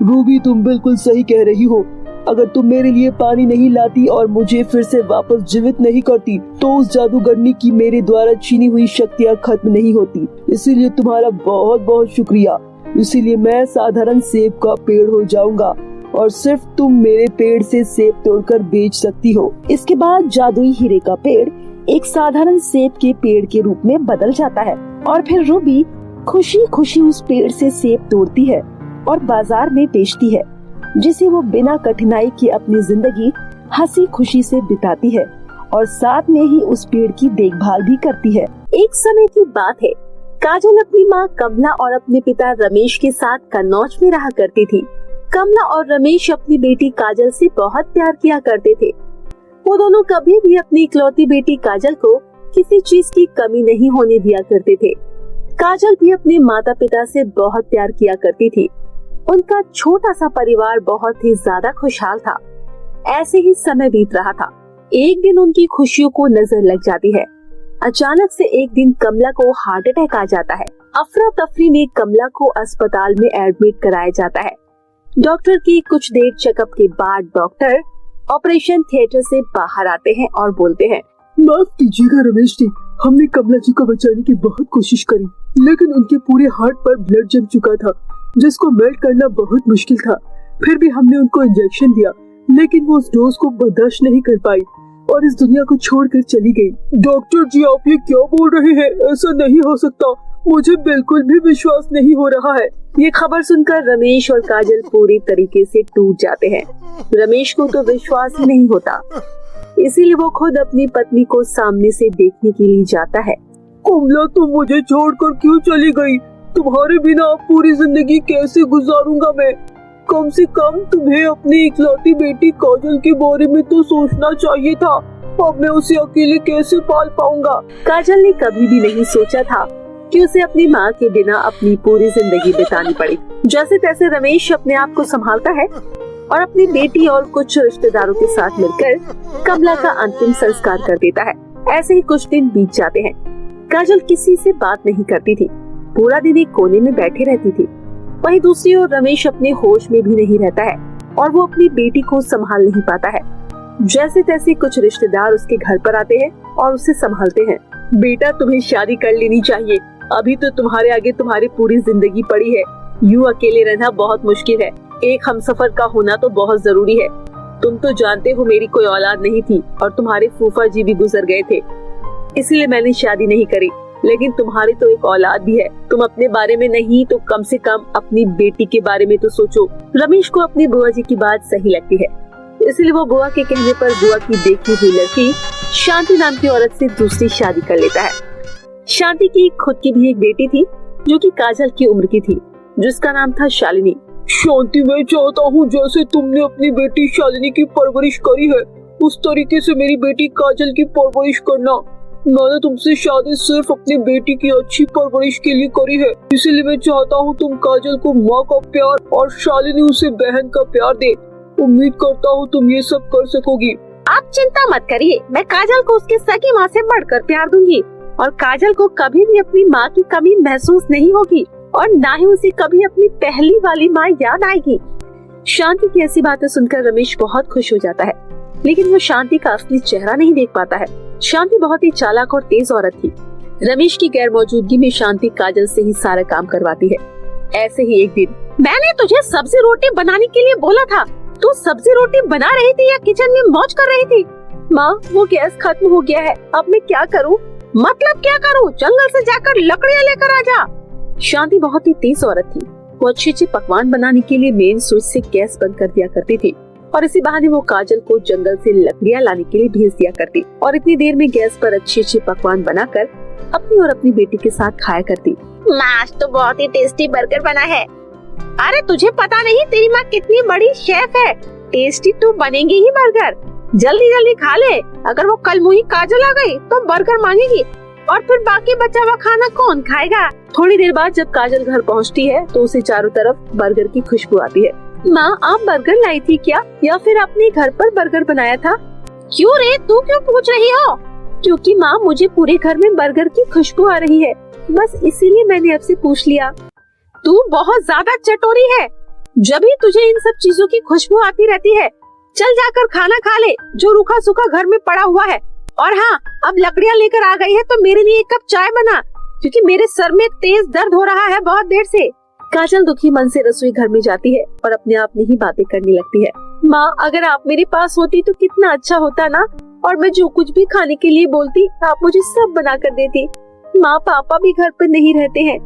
रूबी, तुम बिल्कुल सही कह रही हो। अगर तुम मेरे लिए पानी नहीं लाती और मुझे फिर से वापस जीवित नहीं करती तो उस जादूगरनी की मेरे द्वारा छीनी हुई शक्तियाँ खत्म नहीं होती। इसीलिए तुम्हारा बहुत बहुत शुक्रिया। इसीलिए मैं साधारण सेब का पेड़ हो जाऊंगा और सिर्फ तुम मेरे पेड़ से सेब तोड़कर बेच सकती हो। इसके बाद जादुई हीरे का पेड़ एक साधारण सेब के पेड़ के रूप में बदल जाता है और फिर रूबी खुशी खुशी उस पेड़ से सेब तोड़ती है और बाजार में बेचती है, जिसे वो बिना कठिनाई के अपनी जिंदगी हंसी खुशी से बिताती है और साथ में ही उस पेड़ की देखभाल भी करती है। एक समय की बात है, काजल अपनी माँ कमला और अपने पिता रमेश के साथ कन्नौज में रहा करती थी। कमला और रमेश अपनी बेटी काजल से बहुत प्यार किया करते थे। वो दोनों कभी भी अपनी इकलौती बेटी काजल को किसी चीज की कमी नहीं होने दिया करते थे। काजल भी अपने माता पिता से बहुत प्यार किया करती थी। उनका छोटा सा परिवार बहुत ही ज्यादा खुशहाल था। ऐसे ही समय बीत रहा था। एक दिन उनकी खुशियों को नजर लग जाती है। अचानक से एक दिन कमला को हार्ट अटैक आ जाता है। अफरा तफरी में कमला को अस्पताल में एडमिट कराया जाता है। डॉक्टर की कुछ देर चेकअप के बाद डॉक्टर ऑपरेशन थिएटर से बाहर आते हैं और बोलते हैं, माफ कीजिएगा रमेश जी, हमने कमला जी को बचाने की बहुत कोशिश करी, लेकिन उनके पूरे हार्ट पर ब्लड जम चुका था, जिसको मेल्ट करना बहुत मुश्किल था। फिर भी हमने उनको इंजेक्शन दिया, लेकिन वो उस डोज को बर्दाश्त नहीं कर पाई और इस दुनिया को छोड़कर चली गई। डॉक्टर जी, आप ये क्या बोल रहे हैं? ऐसा नहीं हो सकता, मुझे बिल्कुल भी विश्वास नहीं हो रहा है। ये खबर सुनकर रमेश और काजल पूरी तरीके से टूट जाते हैं। रमेश को तो विश्वास ही नहीं होता, इसीलिए वो खुद अपनी पत्नी को सामने से देखने के लिए जाता है। कमला, तुम मुझे छोड़कर क्यों चली गई? तुम्हारे बिना अब पूरी जिंदगी कैसे गुजारूंगा मैं? कम से कम तुम्हें अपनी इकलौती बेटी काजल के बारे में तो सोचना चाहिए था। अब मैं उसे अकेले कैसे पाल पाऊंगा? काजल ने कभी भी नहीं सोचा था कि उसे अपनी माँ के बिना अपनी पूरी जिंदगी बितानी पड़ी। जैसे तैसे रमेश अपने आप को संभालता है और अपनी बेटी और कुछ रिश्तेदारों के साथ मिलकर कमला का अंतिम संस्कार कर देता है। ऐसे ही कुछ दिन बीत जाते हैं। काजल किसी से बात नहीं करती थी, पूरा दिन एक कोने में बैठी रहती थी। वहीं दूसरी ओर रमेश अपने होश में भी नहीं रहता है और वो अपनी बेटी को संभाल नहीं पाता है। जैसे तैसे कुछ रिश्तेदार उसके घर पर आते हैं और उसे संभालते हैं। बेटा, तुम्हें शादी कर लेनी चाहिए, अभी तो तुम्हारे आगे तुम्हारी पूरी जिंदगी पड़ी है। यूं अकेले रहना बहुत मुश्किल है, एक हमसफर का होना तो बहुत जरूरी है। तुम तो जानते हो मेरी कोई औलाद नहीं थी और तुम्हारे फूफा जी भी गुजर गए थे, इसलिए मैंने शादी नहीं करी। लेकिन तुम्हारी तो एक औलाद भी है, तुम अपने बारे में नहीं तो कम से कम अपनी बेटी के बारे में तो सोचो। रमेश को अपनी बुआ जी की बात सही लगती है, इसलिए वो बुआ के कहने पर बुआ की देखी हुई लड़की शांति नाम की औरत से दूसरी शादी कर लेता है। शांति की खुद की भी एक बेटी थी जो कि काजल की उम्र की थी, जिसका नाम था शालिनी। शांति, मैं चाहता हूँ जैसे तुमने अपनी बेटी शालिनी की परवरिश करी है, उस तरीके से मेरी बेटी काजल की परवरिश करना। मैंने तुमसे शादी सिर्फ अपनी बेटी की अच्छी परवरिश के लिए करी है, इसीलिए मैं चाहता हूँ तुम काजल को माँ का प्यार और शालिनी उसे बहन का प्यार दे। उम्मीद करता हूँ तुम ये सब कर सकोगी। आप चिंता मत करिए, मैं काजल को उसके सगी माँ से बढ़कर प्यार दूंगी और काजल को कभी भी अपनी माँ की कमी महसूस नहीं होगी और ना ही उसे कभी अपनी पहली वाली माँ याद आएगी। शांति की ऐसी बातें सुनकर रमेश बहुत खुश हो जाता है, लेकिन वो शांति का असली चेहरा नहीं देख पाता है। शांति बहुत ही चालाक और तेज औरत थी। रमेश की गैर मौजूदगी में शांति काजल से ही सारा काम करवाती है। ऐसे ही एक दिन, मैंने तुझे सब्जी रोटी बनाने के लिए बोला था, तू सब्जी रोटी बना रही थी या किचन में मौज कर रही थी? माँ, वो गैस खत्म हो गया है, अब मैं क्या करूँ? मतलब क्या करूँ? जंगल से जाकर लकड़ियाँ लेकर आ जा। शांति बहुत ही तेज औरत थी। वो अच्छे पकवान बनाने के लिए मेन स्विच से गैस बंद कर दिया करती थी और इसी बहाने वो काजल को जंगल से लकड़ियाँ लाने के लिए भेज दिया करती और इतनी देर में गैस पर अच्छे पकवान बनाकर अपनी और अपनी बेटी के साथ खाया करती। आज तो बहुत ही टेस्टी बर्गर बना है। अरे तुझे पता नहीं तेरी माँ कितनी बड़ी शेफ है, टेस्टी तो बनेंगे ही बर्गर, जल्दी जल्दी खा ले। अगर वो कल मुही काजल आ गई तो बर्गर मांगेगी और फिर बाकी बचा हुआ खाना कौन खाएगा? थोड़ी देर बाद जब काजल घर पहुंचती है तो उसे चारों तरफ बर्गर की खुशबू आती है। माँ, आप बर्गर लाई थी क्या या फिर अपने घर पर बर्गर बनाया था? क्यों रे, तू क्यों पूछ रही हो? क्योंकि माँ, मुझे पूरे घर में बर्गर की खुशबू आ रही है, बस इसीलिए मैंने आपसे पूछ लिया। तू बहुत ज्यादा चटोरी है, जब भी तुझे इन सब चीजों की खुशबू आती रहती है। चल जाकर खाना खा ले, जो रूखा सूखा घर में पड़ा हुआ है। और हाँ, अब लकड़ियाँ लेकर आ गई है तो मेरे लिए एक कप चाय बना, क्योंकि मेरे सर में तेज दर्द हो रहा है बहुत देर से। काजल दुखी मन से रसोई घर में जाती है और अपने आप में ही बातें करने लगती है। माँ, अगर आप मेरे पास होती तो कितना अच्छा होता ना, और मैं जो कुछ भी खाने के लिए बोलती आप मुझे सब बना कर देती। माँ, पापा भी घर पर नहीं रहते हैं,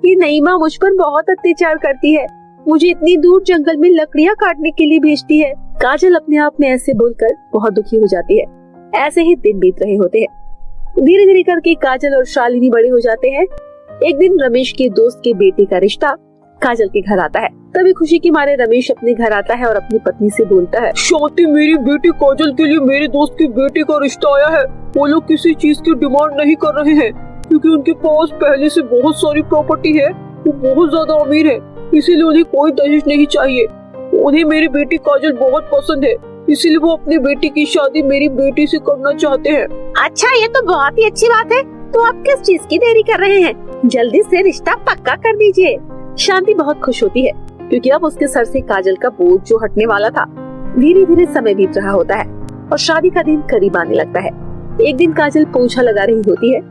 ये नई माँ मुझ पर बहुत अत्याचार करती है, मुझे इतनी दूर जंगल में लकड़ियाँ काटने के लिए भेजती है। काजल अपने आप में ऐसे बोलकर बहुत दुखी हो जाती है। ऐसे ही दिन बीत रहे होते हैं। धीरे धीरे करके काजल और शालिनी बड़े हो जाते हैं। एक दिन रमेश के दोस्त के बेटे का रिश्ता काजल के घर आता है। तभी खुशी के मारे रमेश अपने घर आता है और अपनी पत्नी से बोलता है, शांति, मेरी बेटी काजल के लिए मेरे दोस्त के बेटे का रिश्ता आया है। वो लोग किसी चीज की डिमांड नहीं कर रहे हैं क्योंकि उनके पास पहले से बहुत सारी प्रॉपर्टी है, वो बहुत ज्यादा अमीर है, इसीलिए उन्हें कोई दहेज नहीं चाहिए। उन्हें मेरी बेटी काजल बहुत पसंद है, इसीलिए वो अपनी बेटी की शादी मेरी बेटी से करना चाहते हैं। अच्छा, ये तो बहुत ही अच्छी बात है। तो आप किस चीज की देरी कर रहे हैं? जल्दी से रिश्ता पक्का कर दीजिए। शांति बहुत खुश होती है क्योंकि अब उसके सर से काजल का बोझ जो हटने वाला था। धीरे धीरे समय बीत रहा होता है और शादी का दिन करीब आने लगता है। एक दिन काजल पोछा लगा रही होती है,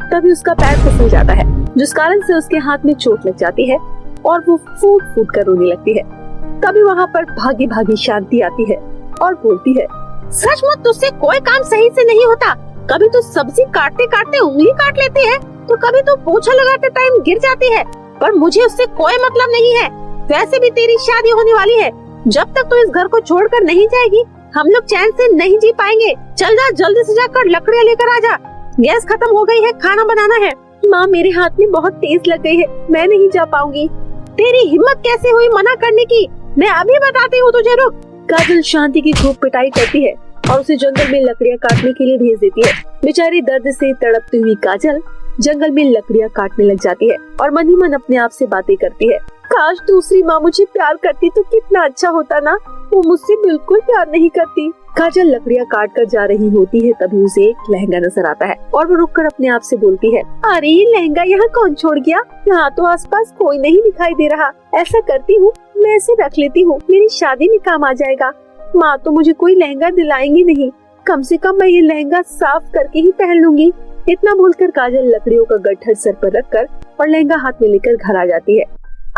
तभी उसका पैर फिसल जाता है, जिस कारण से उसके हाथ में चोट लग जाती है और वो फूट फूट कर रोने लगती है। तभी वहाँ पर भागी भागी शांति आती है और बोलती है, सचमुच तुझसे कोई काम सही से नहीं होता। कभी तो सब्जी काटते काटते उंगली काट लेती है, तो कभी तो पोछा लगाते टाइम गिर जाती है, पर मुझे उससे कोई मतलब नहीं है। वैसे भी तेरी शादी होने वाली है, जब तक तू इस घर को छोड़कर नहीं जाएगी हम लोग चैन से नहीं जी पाएंगे। चल जा, जल्दी से जाकर लकड़ियाँ लेकर आ जा, गैस खत्म हो गई है, खाना बनाना है। माँ, मेरे हाथ में बहुत तेज लग गई है, मैं नहीं जा पाऊंगी। तेरी हिम्मत कैसे हुई मना करने की? मैं अभी बताती हूँ तुझे, रुक। काजल शांति की खूब पिटाई करती है और उसे जंगल में लकड़ियाँ काटने के लिए भेज देती है। बेचारी दर्द से तड़पती हुई काजल जंगल में लकड़ियाँ काटने लग जाती है और मन ही मन अपने आप से बातें करती है, काश दूसरी माँ मुझे प्यार करती तो कितना अच्छा होता ना, वो मुझसे बिल्कुल प्यार नहीं करती। काजल लकड़ियाँ काट कर जा रही होती है, तभी उसे एक लहंगा नजर आता है और वो रुककर अपने आप से बोलती है, अरे ये लहंगा यहाँ कौन छोड़ गया? यहाँ तो आसपास कोई नहीं दिखाई दे रहा। ऐसा करती हूँ, मैं इसे रख लेती हूँ, मेरी शादी में काम आ जाएगा। माँ तो मुझे कोई लहंगा दिलाएंगी नहीं, कम से कम मैं ये लहंगा साफ करके ही पहन लूंगी। इतना बोलकर काजल लकड़ियों का गट्ठर सर पर रखकर और लहंगा हाथ में लेकर घर आ जाती है।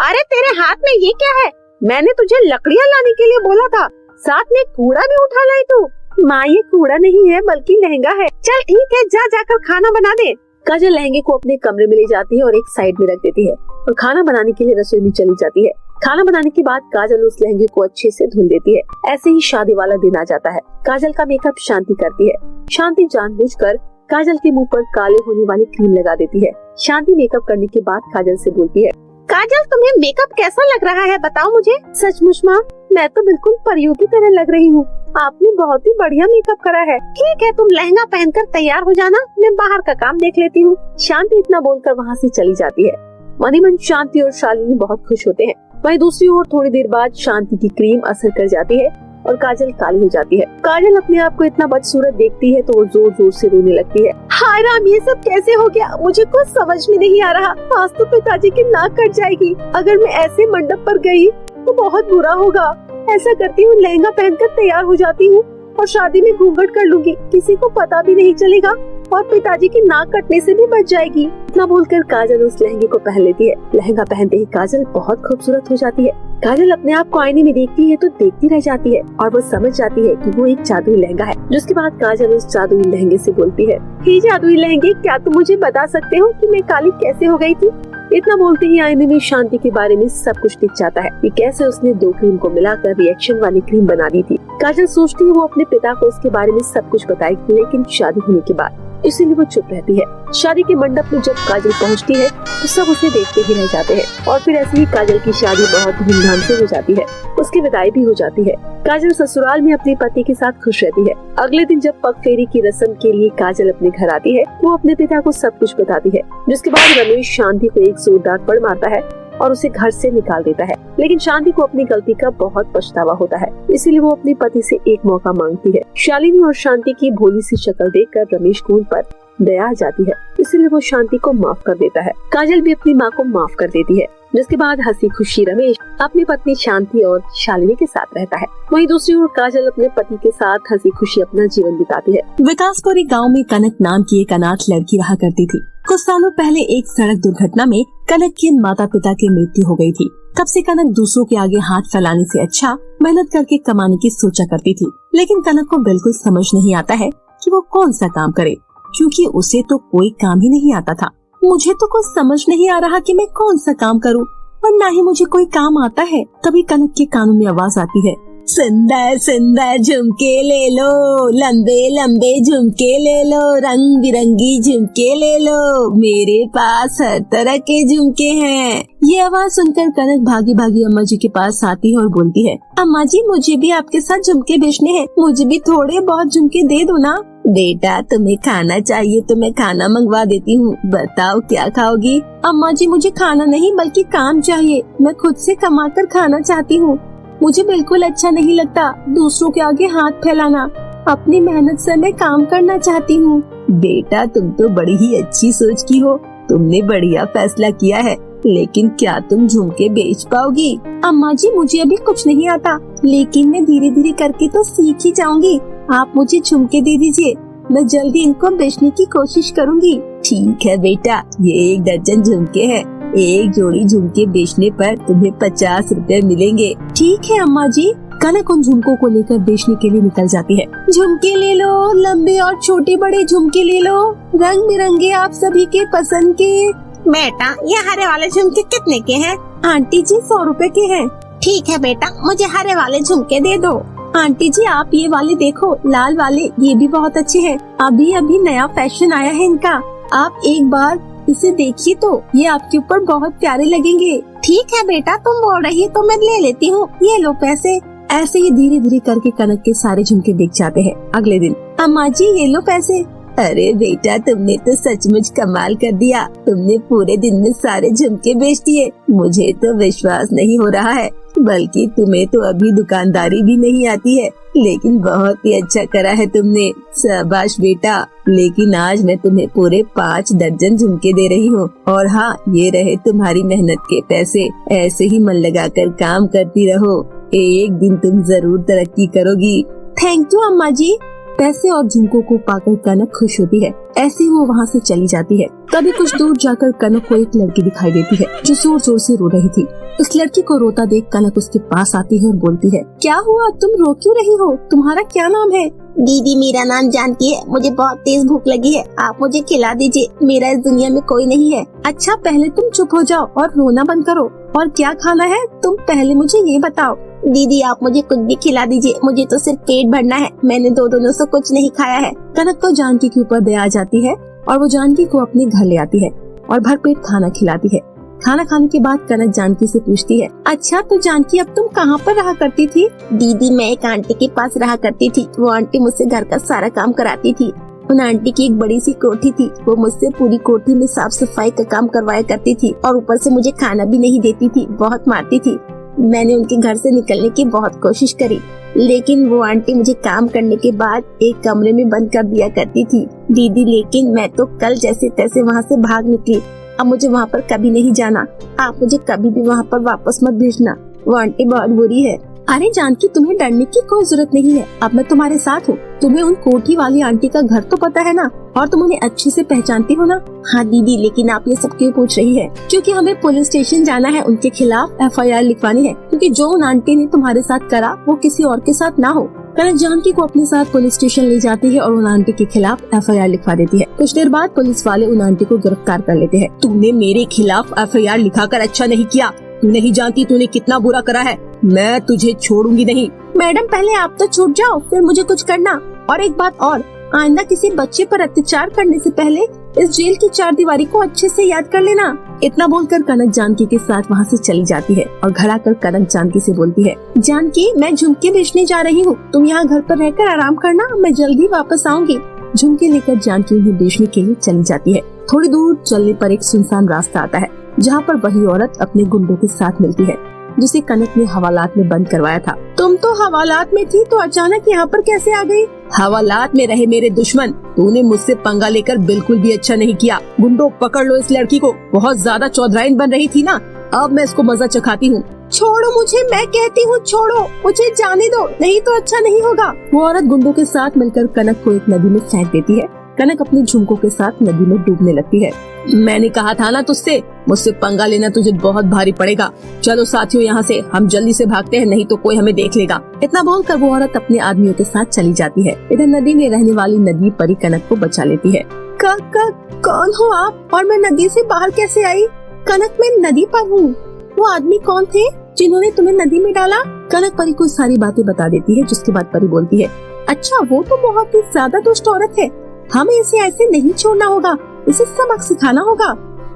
अरे तेरे हाथ में ये क्या है? मैंने तुझे लकड़ियाँ लाने के लिए बोला था, साथ में कूड़ा भी उठा लाई तू। माँ, ये कूड़ा नहीं है बल्कि लहंगा है। चल ठीक है, जा जाकर खाना बना दे। काजल लहंगे को अपने कमरे में ले जाती है और एक साइड में रख देती है और खाना बनाने के लिए रसोई में चली जाती है। खाना बनाने के बाद काजल उस लहंगे को अच्छे से धुल देती है। ऐसे ही शादी वाला दिन आ जाता है। काजल का मेकअप शांति करती है। शांति जानबूझकर काजल के मुंह पर काले होने वाली क्रीम लगा देती है। शांति मेकअप करने के बाद काजल से बोलती है, काजल तुम्हें मेकअप कैसा लग रहा है, बताओ मुझे। सचमुच माँ, मैं तो बिल्कुल परियों की तरह लग रही हूँ, आपने बहुत ही बढ़िया मेकअप करा है। ठीक है, तुम लहंगा पहनकर तैयार हो जाना, मैं बाहर का काम देख लेती हूँ। शांति इतना बोलकर वहाँ से चली जाती है। मन ही मन शांति और शालिनी बहुत खुश होते हैं। वहीं दूसरी ओर थोड़ी देर बाद शांति की क्रीम असर कर जाती है और काजल काली हो जाती है। काजल अपने आप को इतना बदसूरत देखती है तो वो जोर जोर से रोने लगती है। हाय राम, ये सब कैसे हो गया? मुझे कुछ समझ में नहीं आ रहा। आज तो पिताजी की नाक कट जाएगी। अगर मैं ऐसे मंडप पर गई तो बहुत बुरा होगा। ऐसा करती हूँ, लहंगा पहनकर तैयार हो जाती हूँ और शादी में घूंघट कर लूंगी, किसी को पता भी नहीं चलेगा और पिताजी की नाक कटने से भी बच जाएगी। इतना बोलकर काजल उस लहंगे को पहन लेती है। लहंगा पहनते ही काजल बहुत खूबसूरत हो जाती है। काजल अपने आप को आईने में देखती है तो देखती रह जाती है और वो समझ जाती है कि वो एक जादुई लहंगा है। जिसके बाद काजल उस जादुई लहंगे से बोलती है, हे जादुई लहंगे, क्या तुम मुझे बता सकते हो कि मैं काली कैसे हो गई थी? इतना बोलते ही आईने में शांति के बारे में सब कुछ दिख जाता है कि कैसे उसने दो क्रीम को मिलाकर रिएक्शन वाली क्रीम बना दी थी। काजल सोचती है वो अपने पिता को इसके बारे में सब कुछ बताएगी, लेकिन शादी होने के बाद, इसीलिए वो चुप रहती है। शादी के मंडप में जब काजल पहुंचती है तो सब उसे देखते ही रह जाते हैं और फिर ऐसे ही काजल की शादी बहुत धूमधाम से हो जाती है। उसकी विदाई भी हो जाती है। काजल ससुराल में अपने पति के साथ खुश रहती है। अगले दिन जब पग फेरी की रस्म के लिए काजल अपने घर आती है, वो अपने पिता को सब कुछ बताती है। जिसके बाद रमेश शांति को एक जोरदार पड़ मारता है और उसे घर से निकाल देता है। लेकिन शांति को अपनी गलती का बहुत पछतावा होता है, इसीलिए वो अपने पति से एक मौका मांगती है। शालिनी और शांति की भोली सी शक्ल देखकर रमेश को उन पर दया आ जाती है, इसीलिए वो शांति को माफ कर देता है। काजल भी अपनी माँ को माफ कर देती है। जिसके बाद हंसी खुशी रमेश अपनी पत्नी शांति और शालिनी के साथ रहता है। वहीं दूसरी ओर काजल अपने पति के साथ हंसी खुशी अपना जीवन बिताती है। विकासपुरी गांव में कनक नाम की एक अनाथ लड़की रहा करती थी। कुछ सालों पहले एक सड़क दुर्घटना में कनक के माता पिता की मृत्यु हो गई थी। तब से कनक दूसरों के आगे हाथ फैलाने से अच्छा मेहनत करके कमाने की सोचा करती थी। लेकिन कनक को बिल्कुल समझ नहीं आता है कि वो कौन सा काम करे, क्योंकि उसे तो कोई काम ही नहीं आता था। मुझे तो कुछ समझ नहीं आ रहा कि मैं कौन सा काम करूं, और ना ही मुझे कोई काम आता है। तभी कनक के कानों में आवाज आती है, सुंदर सुंदर झुमके ले लो, लंबे लंबे झुमके ले लो, रंग बिरंगी झुमके ले लो, मेरे पास हर तरह के झुमके हैं। ये आवाज सुनकर कनक भागी भागी अम्मा जी के पास आती है और बोलती है, अम्मा जी मुझे भी आपके साथ झुमके बेचने हैं, मुझे भी थोड़े बहुत झुमके दे दो ना। बेटा तुम्हें खाना चाहिए तो मैं खाना मंगवा देती हूँ, बताओ क्या खाओगी। अम्मा जी मुझे खाना नहीं बल्कि काम चाहिए, मैं खुद से कमा कर खाना चाहती हूँ। मुझे बिल्कुल अच्छा नहीं लगता दूसरों के आगे हाथ फैलाना, अपनी मेहनत से मैं काम करना चाहती हूँ। बेटा तुम तो बड़ी ही अच्छी सोच की हो, तुमने बढ़िया फैसला किया है, लेकिन क्या तुम झुमके बेच पाओगी। अम्मा जी मुझे अभी कुछ नहीं आता, लेकिन मैं धीरे धीरे करके तो सीख ही जाऊंगी। आप मुझे झुमके दे दीजिए, मैं जल्दी इनको बेचने की कोशिश करूंगी। ठीक है बेटा, ये 1 दर्जन झुमके हैं, एक जोड़ी झुमके बेचने पर तुम्हें 50 रुपए मिलेंगे। ठीक है अम्मा जी। कनक उन झुमकों को लेकर बेचने के लिए निकल जाती है। झुमके ले लो, लंबे और छोटे बड़े झुमके ले लो, रंग बिरंगे आप सभी के पसंद के। बेटा ये हरे वाले झुमके कितने के हैं? आंटी जी 100 रुपए के हैं। ठीक है बेटा, मुझे हरे वाले झुमके दे दो। आंटी जी आप ये वाले देखो, लाल वाले, ये भी बहुत अच्छे हैं, अभी अभी नया फैशन आया है इनका, आप एक बार इसे देखिए तो ये आपके ऊपर बहुत प्यारे लगेंगे। ठीक है बेटा, तुम बोल रही तो मैं ले लेती हूँ, ये लो पैसे। ऐसे ही धीरे धीरे करके कनक के सारे झुमके बिक जाते हैं। अगले दिन, अम्मा जी ये लो पैसे। अरे बेटा तुमने तो सचमुच कमाल कर दिया, तुमने पूरे दिन में सारे झुमके बेच दिए, मुझे तो विश्वास नहीं हो रहा है, बल्कि तुम्हें तो अभी दुकानदारी भी नहीं आती है, लेकिन बहुत ही अच्छा करा है तुमने, शाबाश बेटा। लेकिन आज मैं तुम्हें पूरे 5 दर्जन झुमके दे रही हूँ, और हाँ ये रहे तुम्हारी मेहनत के पैसे, ऐसे ही मन लगाकर काम करती रहो, एक दिन तुम जरूर तरक्की करोगी। थैंक यू अम्मा जी। पैसे और झुमकों को पाकर कनक खुश होती है। ऐसे वो वहाँ से चली जाती है। तभी कुछ दूर जाकर कनक को एक लड़की दिखाई देती है जो जोर जोर से रो रही थी। उस लड़की को रोता देख कनक उसके पास आती है और बोलती है, क्या हुआ, तुम रो क्यों रही हो, तुम्हारा क्या नाम है? दीदी मेरा नाम जानकी है, मुझे बहुत तेज भूख लगी है, आप मुझे खिला दीजिए, मेरा इस दुनिया में कोई नहीं है। अच्छा पहले तुम चुप हो जाओ और रोना बंद करो, और क्या खाना है तुम पहले मुझे ये बताओ। दीदी आप मुझे कुछ भी खिला दीजिए, मुझे तो सिर्फ पेट भरना है, मैंने 2 दिनों से कुछ नहीं खाया है। कनक को जानकी के ऊपर दया आ जाती है और वो जानकी को अपने घर ले आती है और भरपेट खाना खिलाती है। खाना खाने के बाद कनक जानकी से पूछती है, अच्छा तो जानकी अब तुम कहाँ पर रहा करती थी? दीदी मैं एक आंटी के पास रहा करती थी, वो आंटी मुझसे घर का सारा काम कराती थी। उन आंटी की एक बड़ी सी कोठी थी, वो मुझसे पूरी कोठी में साफ सफाई का काम करवाया करती थी, और ऊपर से मुझे खाना भी नहीं देती थी, बहुत मारती थी। मैंने उनके घर से निकलने की बहुत कोशिश करी, लेकिन वो आंटी मुझे काम करने के बाद एक कमरे में बंद कर दिया करती थी दीदी। लेकिन मैं तो कल जैसे तैसे वहाँ से भाग निकली, अब मुझे वहाँ पर कभी नहीं जाना, आप मुझे कभी भी वहाँ पर वापस मत भेजना, वो आंटी बहुत बुरी है। अरे जानकी तुम्हें डरने की कोई जरूरत नहीं है, अब मैं तुम्हारे साथ हूँ। तुम्हें उन कोठी वाली आंटी का घर तो पता है ना, और तुम उन्हें अच्छे से पहचानती हो ना? हाँ दीदी, लेकिन आप ये सब क्यों पूछ रही है? क्योंकि हमें पुलिस स्टेशन जाना है, उनके खिलाफ FIR लिखवानी है, क्योंकि जो उन आंटी ने तुम्हारे साथ करा वो किसी और के साथ ना हो। कनक जानकी को अपने साथ पुलिस स्टेशन ले जाती है और उन आंटी के खिलाफ FIR लिखवा देती है। कुछ देर बाद पुलिस वाले उन आंटी को गिरफ्तार कर लेते हैं। तूने मेरे खिलाफ FIR लिखाकर अच्छा नहीं किया, तू नहीं जानती तूने कितना बुरा करा है, मैं तुझे छोड़ूंगी नहीं। मैडम पहले आप तो छूट जाओ, फिर मुझे कुछ करना। और एक बात और, आइंदा किसी बच्चे पर अत्याचार करने से पहले इस जेल की 4 दीवारी को अच्छे से याद कर लेना। इतना बोलकर कनक जानकी के साथ वहाँ से चली जाती है और घर आकर कनक जानकी से बोलती है, जानकी मैं झुमके बेचने जा रही हूँ, तुम यहाँ घर पर रहकर आराम करना, मैं जल्दी वापस आऊंगी। झुमके लेकर जानकी उन्हें बेचने के लिए चली जाती है। थोड़ी दूर चलने पर एक सुनसान रास्ता आता है, जहाँ पर वही औरत अपने गुंडों के साथ मिलती है जिसे कनक ने हवालात में बंद करवाया था। तुम तो हवालात में थी, तो अचानक यहाँ पर कैसे आ गई? हवालात में रहे मेरे दुश्मन, तूने मुझसे पंगा लेकर बिल्कुल भी अच्छा नहीं किया। गुंडों पकड़ लो इस लड़की को, बहुत ज्यादा चौधराइन बन रही थी ना, अब मैं इसको मजा चखाती हूँ। छोड़ो मुझे, मैं कहती हूँ छोड़ो, मुझे जाने दो, नहीं तो अच्छा नहीं होगा। वो औरत गुंडों के साथ मिलकर कनक को एक नदी में फेंक देती है। कनक अपने झुमकों के साथ नदी में डूबने लगती है। मैंने कहा था ना तुझसे, मुझसे पंगा लेना तुझे बहुत भारी पड़ेगा। चलो साथियों यहाँ से, हम जल्दी से भागते हैं, नहीं तो कोई हमें देख लेगा। इतना बोलकर वो औरत अपने आदमियों के साथ चली जाती है। इधर नदी में रहने वाली नदी परी कनक को बचा लेती है। कौन हो आप और मैं नदी से बाहर कैसे आई? कनक, मैं नदी पर हूँ। वो आदमी कौन थे जिन्होंने तुम्हें नदी में डाला? कनक परी को सारी बातें बता देती है, जिसके बाद परी बोलती है, अच्छा, वो तो बहुत ही ज्यादा दुष्ट औरत है। हमें इसे ऐसे नहीं छोड़ना होगा, इसे सबक सिखाना होगा।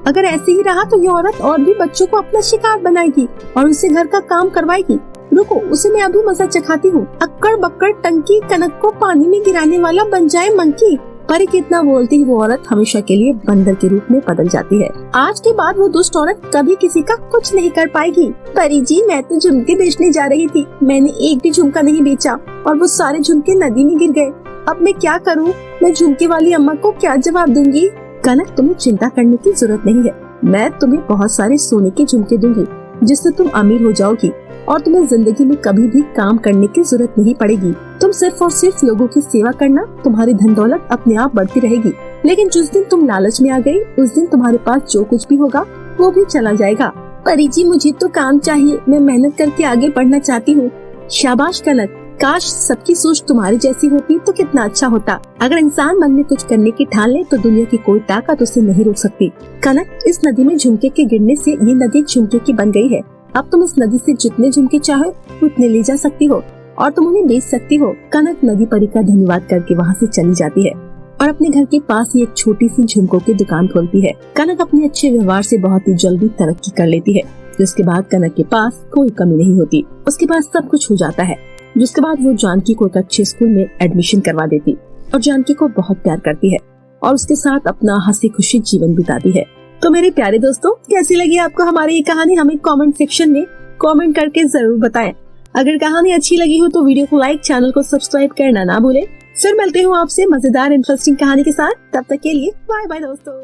अगर ऐसे ही रहा तो ये औरत और भी बच्चों को अपना शिकार बनाएगी और उससे घर का काम करवाएगी। रुको, उसे मैं अभी मजा चखाती हूँ। अक्कड़ बक्कड़ टंकी, कनक को पानी में गिराने वाला बन जाए मंकी। परी कितना बोलती है वो औरत हमेशा के लिए बंदर के रूप में बदल जाती है। आज के बाद वो दुष्ट औरत कभी किसी का कुछ नहीं कर पाएगी। परी जी, मैं तो झुमके बेचने जा रही थी, मैंने एक भी झुमका नहीं बेचा और वो सारे झुमके नदी में गिर गए। अब मैं क्या करूँ? मैं झुमके वाली अम्मा को क्या जवाब दूंगी? कनक, तुम्हें चिंता करने की जरूरत नहीं है। मैं तुम्हें बहुत सारे सोने के झुमके दूंगी, जिससे तुम अमीर हो जाओगी और तुम्हें जिंदगी में कभी भी काम करने की जरूरत नहीं पड़ेगी। तुम सिर्फ और सिर्फ लोगों की सेवा करना, तुम्हारी धन दौलत अपने आप बढ़ती रहेगी। लेकिन जिस दिन तुम लालच में आ गई, उस दिन तुम्हारे पास जो कुछ भी होगा वो भी चला जाएगा। परी जी, मुझे तो काम चाहिए, मैं मेहनत करके आगे बढ़ना चाहती हूँ। शाबाश कनक, काश सबकी सोच तुम्हारी जैसी होती तो कितना अच्छा होता। अगर इंसान मन में कुछ करने की ठान ले तो दुनिया की कोई ताकत उसे नहीं रोक सकती। कनक, इस नदी में झुमके के गिरने से ये नदी झुमके की बन गई है। अब तुम इस नदी से जितने झुमके चाहो उतने ले जा सकती हो और तुम उन्हें बेच सकती हो। कनक नदी परी का धन्यवाद करके वहाँ से चली जाती है और अपने घर के पास ही एक छोटी सी झुमकों की दुकान खोलती है। कनक अपने अच्छे व्यवहार से बहुत ही जल्दी तरक्की कर लेती है, जिसके बाद कनक के पास कोई कमी नहीं होती। उसके पास सब कुछ हो जाता है, जिसके बाद वो जानकी को एक अच्छे स्कूल में एडमिशन करवा देती और जानकी को बहुत प्यार करती है और उसके साथ अपना हंसी खुशी जीवन बिताती है। तो मेरे प्यारे दोस्तों, कैसी लगी आपको हमारी ये कहानी? हमें कमेंट सेक्शन में कमेंट करके जरूर बताएं। अगर कहानी अच्छी लगी हो तो वीडियो को लाइक, चैनल को सब्सक्राइब करना ना भूलें। फिर मिलते हूँ आपसे मजेदार इंटरेस्टिंग कहानी के साथ। तब तक के लिए बाय बाय दोस्तों।